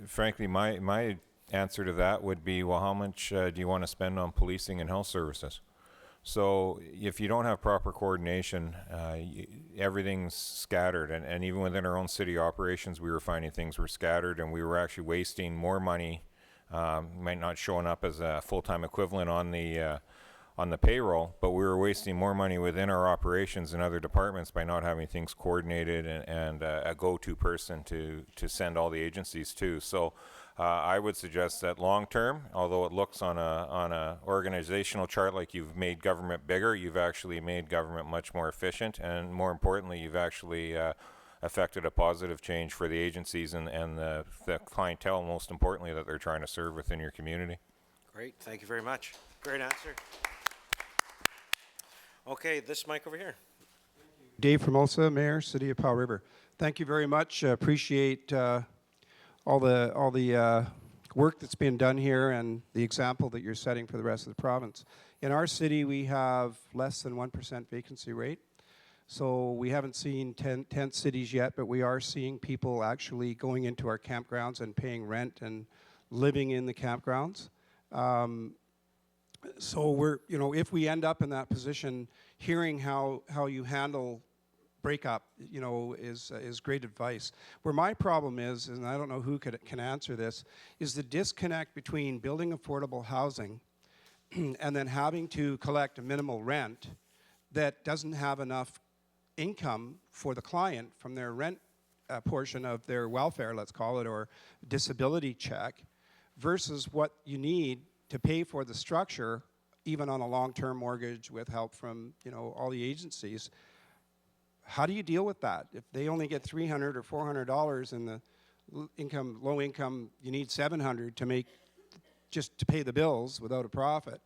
Frankly, my answer to that would be, well, how much do you want to spend on policing and health services? So if you don't have proper coordination, everything's scattered. And even within our own city operations, we were finding things were scattered, and we were actually wasting more money, might not showing up as a full-time equivalent on the payroll, but we were wasting more money within our operations and other departments by not having things coordinated and a go-to person to send all the agencies to. So I would suggest that long-term, although it looks on a organizational chart like you've made government bigger, you've actually made government much more efficient, and more importantly, you've actually affected a positive change for the agencies and the clientele, most importantly, that they're trying to serve within your community. Great. Thank you very much. Great answer. Okay, this mic over here. Dave Formosa, Mayor, City of Powell River. Thank you very much. Appreciate all the work that's been done here and the example that you're setting for the rest of the province. In our city, we have less than 1% vacancy rate. So we haven't seen tent cities yet, but we are seeing people actually going into our campgrounds and paying rent and living in the campgrounds. So we're, if we end up in that position, hearing how you handle breakup, is great advice. Where my problem is, and I don't know who can answer this, is the disconnect between building affordable housing and then having to collect a minimal rent that doesn't have enough income for the client from their rent portion of their welfare, let's call it, or disability check, versus what you need to pay for the structure, even on a long-term mortgage with help from, all the agencies. How do you deal with that? If they only get $300 or $400 in the low income, you need $700 to make, just to pay the bills without a profit.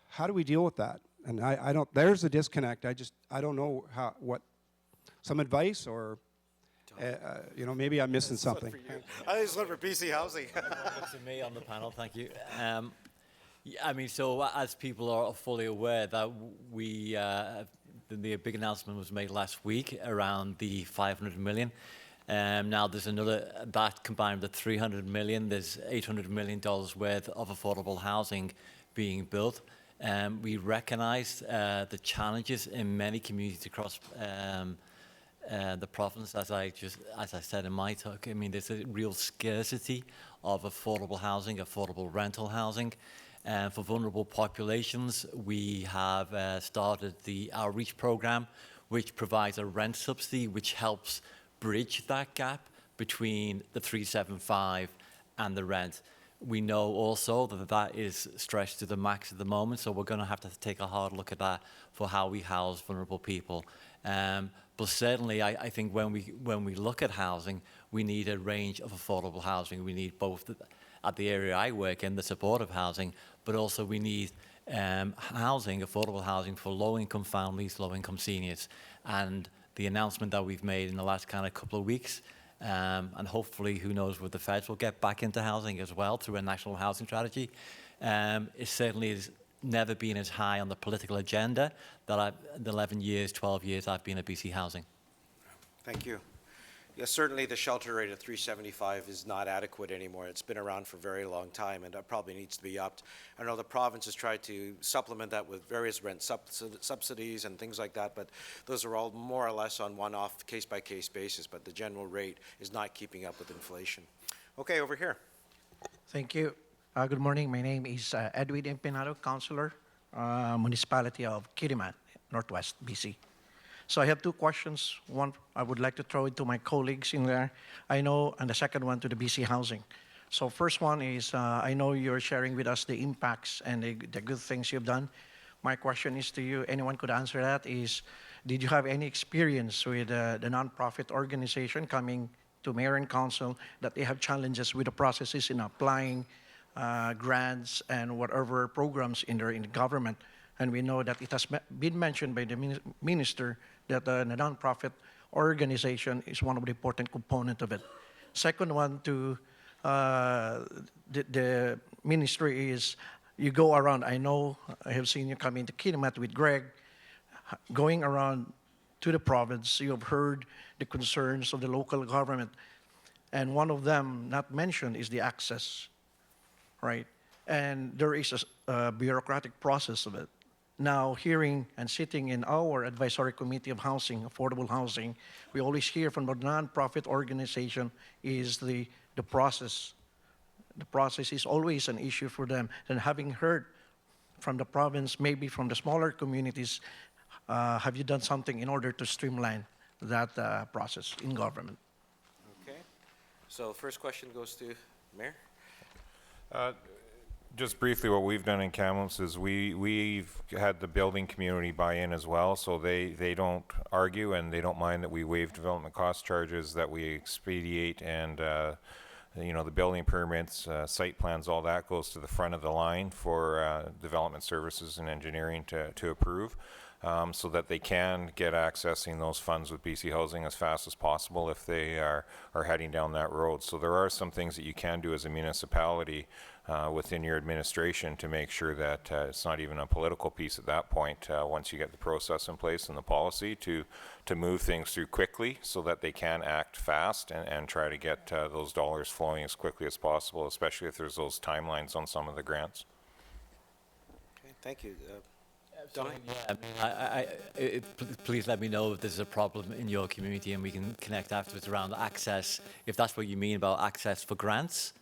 How do we deal with that? And I don't, there's a disconnect. I don't know what, some advice or, maybe I'm missing something. I just love for BC Housing. To me on the panel, thank you. So as people are fully aware that the big announcement was made last week around the 500 million. Now there's another, that combined with the 300 million, there's $800 million worth of affordable housing being built. We recognize the challenges in many communities across the province, as I said in my talk. I mean, there's a real scarcity of affordable housing, affordable rental housing. For vulnerable populations, we have started the outreach program, which provides a rent subsidy, which helps bridge that gap between the 375 and the rent. We know also that that is stretched to the max at the moment, so we're going to have to take a hard look at that for how we house vulnerable people. But certainly, I think when we look at housing, we need a range of affordable housing. We need both at the area I work in, the supportive housing, but also we need housing, affordable housing for low-income families, low-income seniors. And the announcement that we've made in the last kind of couple of weeks, and hopefully, who knows, with the feds will get back into housing as well through a national housing strategy. It certainly has never been as high on the political agenda that the 11 years, 12 years I've been at BC Housing. Thank you. Yes, certainly the shelter rate of 375 is not adequate anymore. It's been around for a very long time, and it probably needs to be upped. I know the province has tried to supplement that with various rent subsidies and things like that, but those are all more or less on one-off, case-by-case basis, but the general rate is not keeping up with inflation. Okay, over here. Thank you. Good morning. My name is Edwin Empinado, Councillor, Municipality of Kitimat, Northwest, BC. So I have two questions. One, I would like to throw it to my colleagues in there. I know, and the second one to the BC Housing. So first one is, I know you're sharing with us the impacts and the good things you've done. My question is to you, anyone could answer that, is did you have any experience with the nonprofit organization coming to mayor and council that they have challenges with the processes in applying grants and whatever programs in the government? And we know that it has been mentioned by the minister that the nonprofit organization is one of the important components of it. Second one to the ministry is, you go around, I know, I have seen you come into Kitimat with Greg, going around to the province, you have heard the concerns of the local government, and one of them not mentioned is the access, right? And there is a bureaucratic process of it. Now, hearing and sitting in our advisory committee of housing, affordable housing, we always hear from the nonprofit organization is the process. The process is always an issue for them. And having heard from the province, maybe from the smaller communities, have you done something in order to streamline that process in government? Okay. So first question goes to Mayor. Just briefly, what we've done in Kamloops is we've had the building community buy in as well, so they don't argue and they don't mind that we waive development cost charges, that we expedite, and the building permits, site plans, all that goes to the front of the line for development services and engineering to approve, so that they can get accessing those funds with BC Housing as fast as possible if they are heading down that road. So there are some things that you can do as a municipality within your administration to make sure that it's not even a political piece at that point, once you get the process in place and the policy to move things through quickly so that they can act fast and try to get those dollars flowing as quickly as possible, especially if there's those timelines on some of the grants. Okay, thank you. Yeah, please let me know if there's a problem in your community and we can connect afterwards around access, if that's what you mean about access for grants.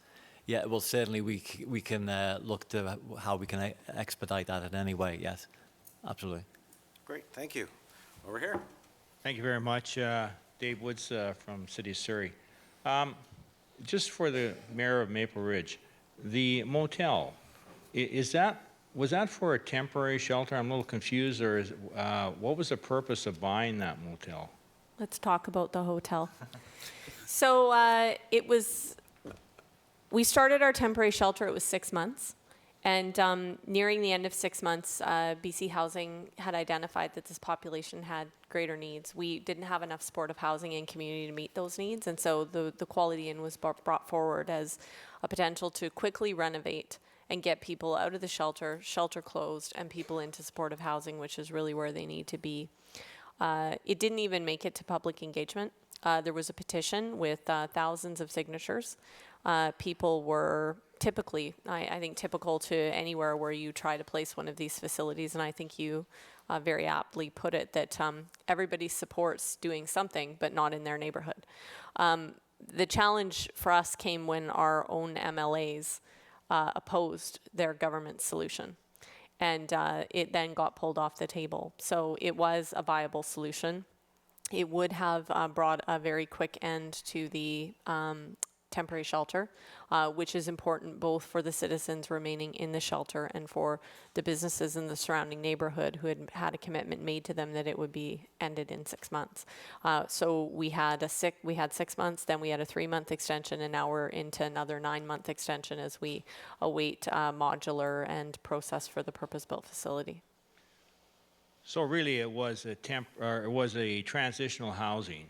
Yeah, well, certainly we can look to how we can expedite that in any way, yes, absolutely. Great, thank you. Over here. Thank you very much. Dave Woods from City of Surrey. Just for the Mayor of Maple Ridge, the motel, was that for a temporary shelter? I'm a little confused, or what was the purpose of buying that motel? Let's talk about the hotel. So we started our temporary shelter, it was 6 months. And nearing the end of 6 months, BC Housing had identified that this population had greater needs. We didn't have enough supportive housing in community to meet those needs. And so the Quality Inn was brought forward as a potential to quickly renovate and get people out of the shelter closed, and people into supportive housing, which is really where they need to be. It didn't even make it to public engagement. There was a petition with thousands of signatures. People were typically, I think typical to anywhere where you try to place one of these facilities, and I think you very aptly put it, that everybody supports doing something, but not in their neighborhood. The challenge for us came when our own MLAs opposed their government solution. And it then got pulled off the table. So it was a viable solution. It would have brought a very quick end to the temporary shelter, which is important both for the citizens remaining in the shelter and for the businesses in the surrounding neighborhood who had had a commitment made to them that it would be ended in 6 months. So we had 6 months, then we had a 3-month extension, and now we're into another 9-month extension as we await modular and process for the purpose-built facility. So really, it was a transitional housing.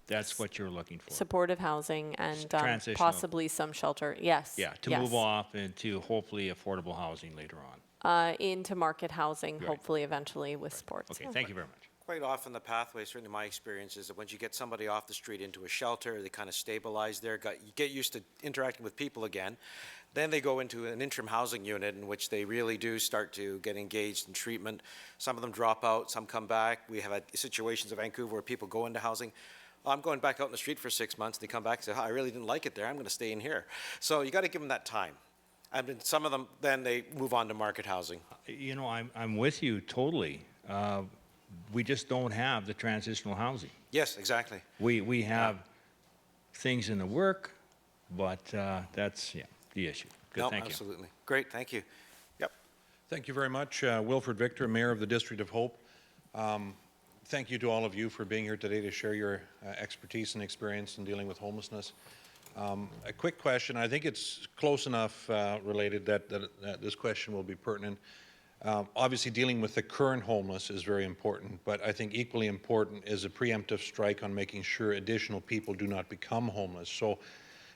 That's what you're looking for. Supportive housing and Transitional. possibly some shelter. Yes. Yeah, to yes. move off into hopefully affordable housing later on. Into market housing, Right. hopefully eventually with sports. Okay, thank you very much. Quite often the pathway, certainly my experience, is that once you get somebody off the street into a shelter, they kind of stabilize there, you get used to interacting with people again. Then they go into an interim housing unit in which they really do start to get engaged in treatment. Some of them drop out, some come back. We have had situations in Vancouver where people go into housing. I'm going back out in the street for 6 months. They come back and say, I really didn't like it there. I'm going to stay in here. So you got to give them that time. And then some of them, then they move on to market housing. You know, I'm with you totally. We just don't have the transitional housing. Yes, exactly. We have things in the work, but that's the issue. Good, No, thank you. absolutely. Great, thank you. Yep. Thank you very much. Wilfred Victor, Mayor of the District of Hope. Thank you to all of you for being here today to share your expertise and experience in dealing with homelessness. A quick question. I think it's close enough related that this question will be pertinent. Obviously, dealing with the current homeless is very important, but I think equally important is a preemptive strike on making sure additional people do not become homeless. So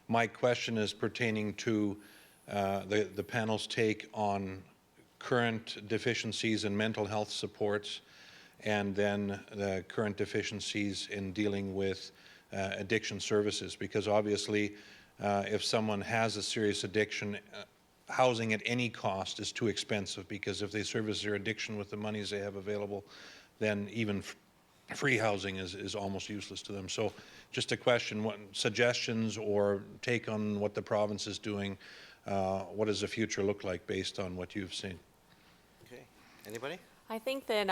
my question is pertaining to the panel's take on current deficiencies in mental health supports, and then the current deficiencies in dealing with addiction services. Because obviously, if someone has a serious addiction, housing at any cost is too expensive, because if they service their addiction with the monies they have available, then even free housing is almost useless to them. So just a question, what suggestions or take on what the province is doing, what does the future look like based on what you've seen? Okay. Anybody? I think that,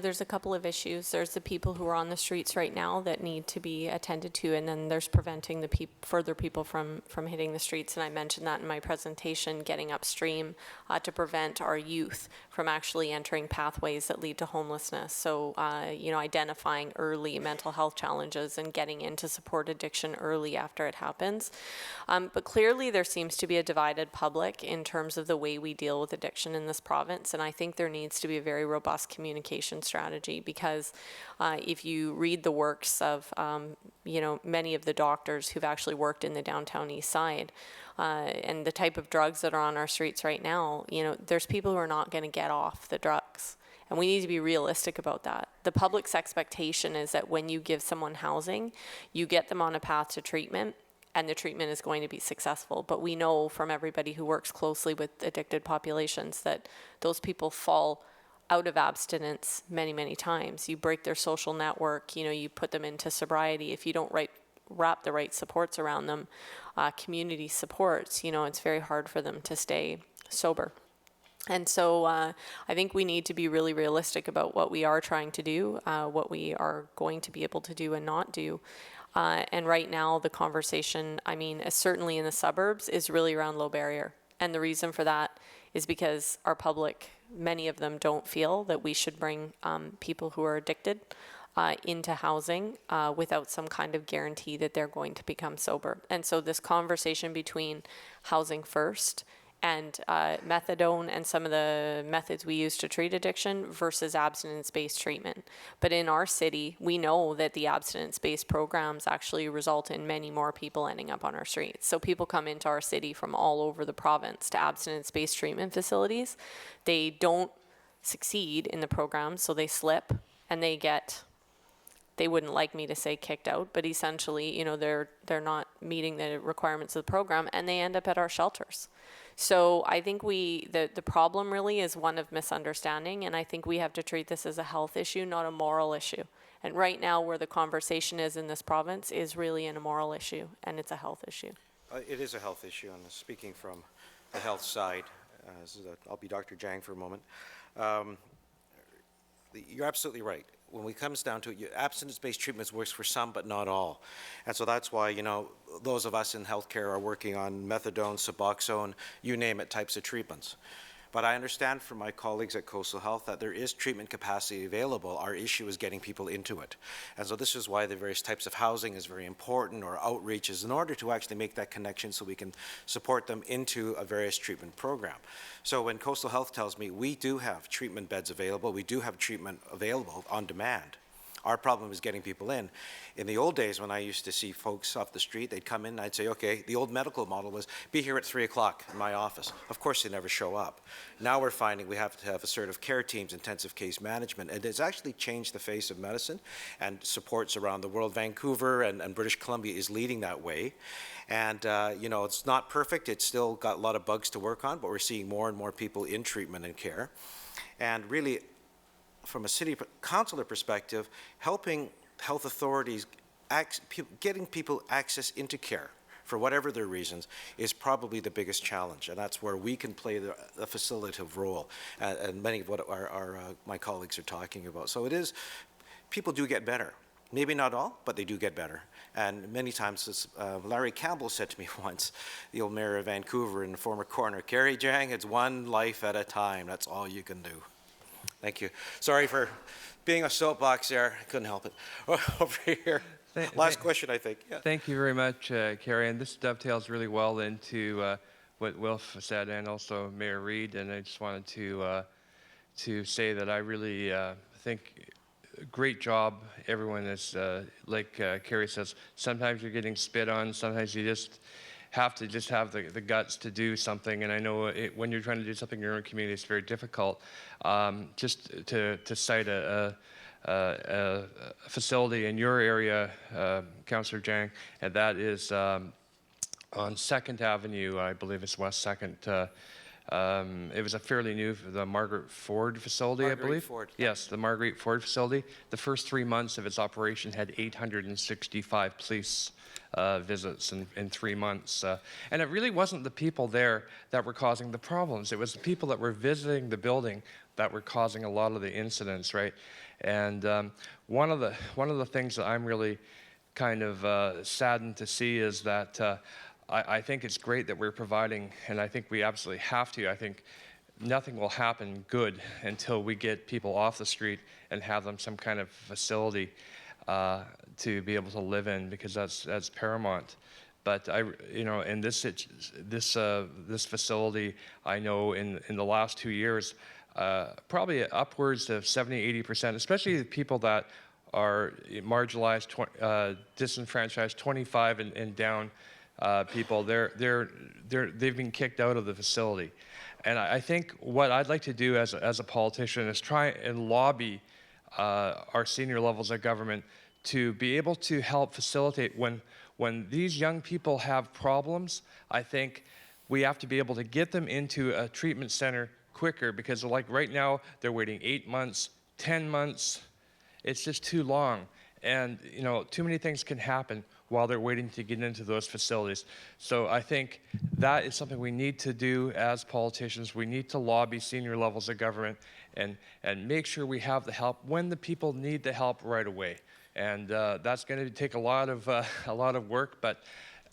there's a couple of issues. There's the people who are on the streets right now that need to be attended to, and then there's preventing the further people from hitting the streets. And I mentioned that in my presentation, getting upstream to prevent our youth from actually entering pathways that lead to homelessness. So, identifying early mental health challenges and getting into support addiction early after it happens. But clearly there seems to be a divided public in terms of the way we deal with addiction in this province. And I think there needs to be a very robust communication strategy, because if you read the works of many of the doctors who've actually worked in the downtown east side, and the type of drugs that are on our streets right now, there's people who are not going to get off the drugs. And we need to be realistic about that. The public's expectation is that when you give someone housing, you get them on a path to treatment, and the treatment is going to be successful. But we know from everybody who works closely with addicted populations that those people fall out of abstinence many, many times. You break their social network, you put them into sobriety. If you don't wrap the right supports around them, community supports, it's very hard for them to stay sober. And so I think we need to be really realistic about what we are trying to do, what we are going to be able to do and not do. And right now the conversation, certainly in the suburbs, is really around low barrier. And the reason for that is because our public, many of them don't feel that we should bring people who are addicted into housing without some kind of guarantee that they're going to become sober. And so this conversation between housing first and methadone and some of the methods we use to treat addiction versus abstinence-based treatment. But in our city, we know that the abstinence-based programs actually result in many more people ending up on our streets. So people come into our city from all over the province to abstinence-based treatment facilities. They don't succeed in the program, so they slip and they get they wouldn't like me to say kicked out, but essentially, you know, they're not meeting the requirements of the program, and they end up at our shelters. So I think the problem really is one of misunderstanding, and I think we have to treat this as a health issue, not a moral issue. And right now, where the conversation is in this province is really an immoral issue, and it's a health issue. It is a health issue, and speaking from the health side, I'll be Dr. Jang for a moment. You're absolutely right. When it comes down to it, abstinence-based treatments works for some, but not all. And so that's why, you know, those of us in healthcare are working on methadone, Suboxone, you name it, types of treatments. But I understand from my colleagues at Coastal Health that there is treatment capacity available. Our issue is getting people into it. And so this is why the various types of housing is very important, or outreach, is in order to actually make that connection so we can support them into a various treatment program. So when Coastal Health tells me we do have treatment beds available, we do have treatment available on demand, our problem is getting people in. In the old days, when I used to see folks off the street, they'd come in and I'd say, okay, the old medical model was be here at 3 o'clock in my office. Of course, they never show up. Now we're finding we have to have assertive care teams, intensive case management, and it's actually changed the face of medicine and supports around the world. Vancouver and British Columbia is leading that way. And, you know, it's not perfect. It's still got a lot of bugs to work on, but we're seeing more and more people in treatment and care. And really, from a city councilor perspective, helping health authorities, getting people access into care for whatever their reasons is probably the biggest challenge, and that's where we can play the facilitative role, and many of what my colleagues are talking about. So it is, people do get better. Maybe not all, but they do get better. And many times, as Larry Campbell said to me once, the old mayor of Vancouver and former coroner, Kerry Jang, it's one life at a time. That's all you can do. Thank you. Sorry for being a soapbox there. I couldn't help it. Over here. Last question, I think. Yeah. Thank you very much, Kerry. And this dovetails really well into what Wilf said, and also Mayor Reid. And I just wanted to say that I really think great job, everyone. Is like Kerry says, sometimes you're getting spit on, sometimes you just have to have the guts to do something. And I know when you're trying to do something in your own community, it's very difficult. Just to cite a facility in your area, Councillor Jang, and that is on 2nd Avenue, I believe it's West 2nd. It was a fairly new, the Margaret Ford facility, I believe. Ford. Yes, the Margaret Ford facility. The first 3 months of its operation had 865 police visits in 3 months. And it really wasn't the people there that were causing the problems. It was the people that were visiting the building that were causing a lot of the incidents, right? And one of the things that I'm really kind of saddened to see is that I think it's great that we're providing, and I think we absolutely have to. I think nothing will happen good until we get people off the street and have them some kind of facility to be able to live in, because that's paramount. But in this facility, I know in the last 2 years, probably upwards of 70–80%, especially the people that are marginalized, disenfranchised, 25 and down people, they've been kicked out of the facility. And I think what I'd like to do as a politician is try and lobby our senior levels of government to be able to help facilitate when these young people have problems. I think we have to be able to get them into a treatment center quicker, because like right now they're waiting 8 months, 10 months. It's just too long. And too many things can happen while they're waiting to get into those facilities. So I think that is something we need to do as politicians. We need to lobby senior levels of government and make sure we have the help when the people need the help right away. And that's going to take a lot of work, but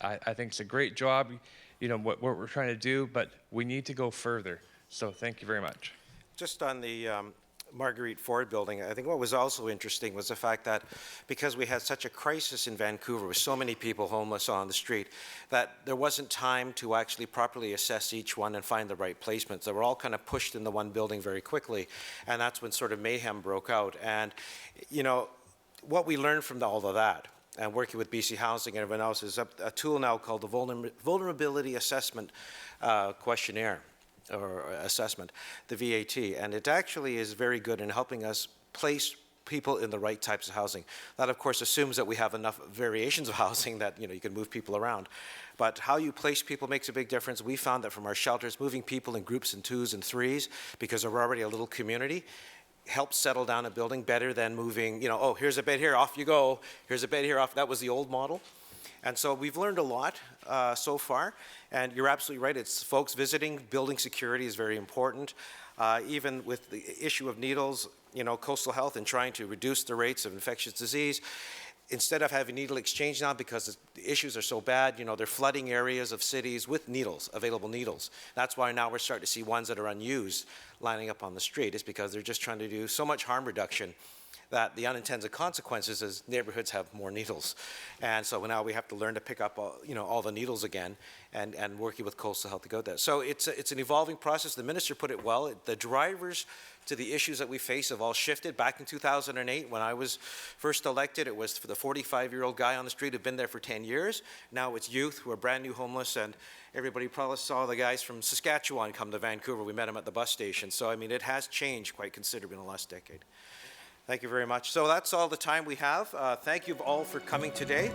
I think it's a great job, what we're trying to do, but we need to go further. So thank you very much. Just on the Marguerite Ford building, I think what was also interesting was the fact that because we had such a crisis in Vancouver with so many people homeless on the street, that there wasn't time to actually properly assess each one and find the right placements. They were all kind of pushed in the one building very quickly, and that's when sort of mayhem broke out. And what we learned from all of that, and working with BC Housing and everyone else, is a tool now called the Vulnerability Assessment Questionnaire, or assessment, the VAT, and it actually is very good in helping us place people in the right types of housing. That, of course, assumes that we have enough variations of housing that, you can move people around. But how you place people makes a big difference. We found that from our shelters, moving people in groups in 2s and 3s, because they're already a little community, helps settle down a building better than moving, oh, here's a bed here, off you go. Here's a bed here, off. That was the old model. And so we've learned a lot so far. And you're absolutely right. It's folks visiting. Building security is very important. Even with the issue of needles, coastal health and trying to reduce the rates of infectious disease, instead of having needle exchange now, because the issues are so bad, they're flooding areas of cities with needles, available needles. That's why now we're starting to see ones that are unused lining up on the street. It's because they're just trying to do so much harm reduction that the unintended consequences is neighborhoods have more needles. And so now we have to learn to pick up all the needles again and working with coastal health to go there. So it's an evolving process. The minister put it well. The drivers to the issues that we face have all shifted. Back in 2008, when I was first elected, it was for the 45-year-old guy on the street who'd been there for 10 years. Now it's youth who are brand new homeless, and everybody probably saw the guys from Saskatchewan come to Vancouver. We met them at the bus station. So, I mean, it has changed quite considerably in the last decade. Thank you very much. So that's all the time we have. Thank you all for coming today.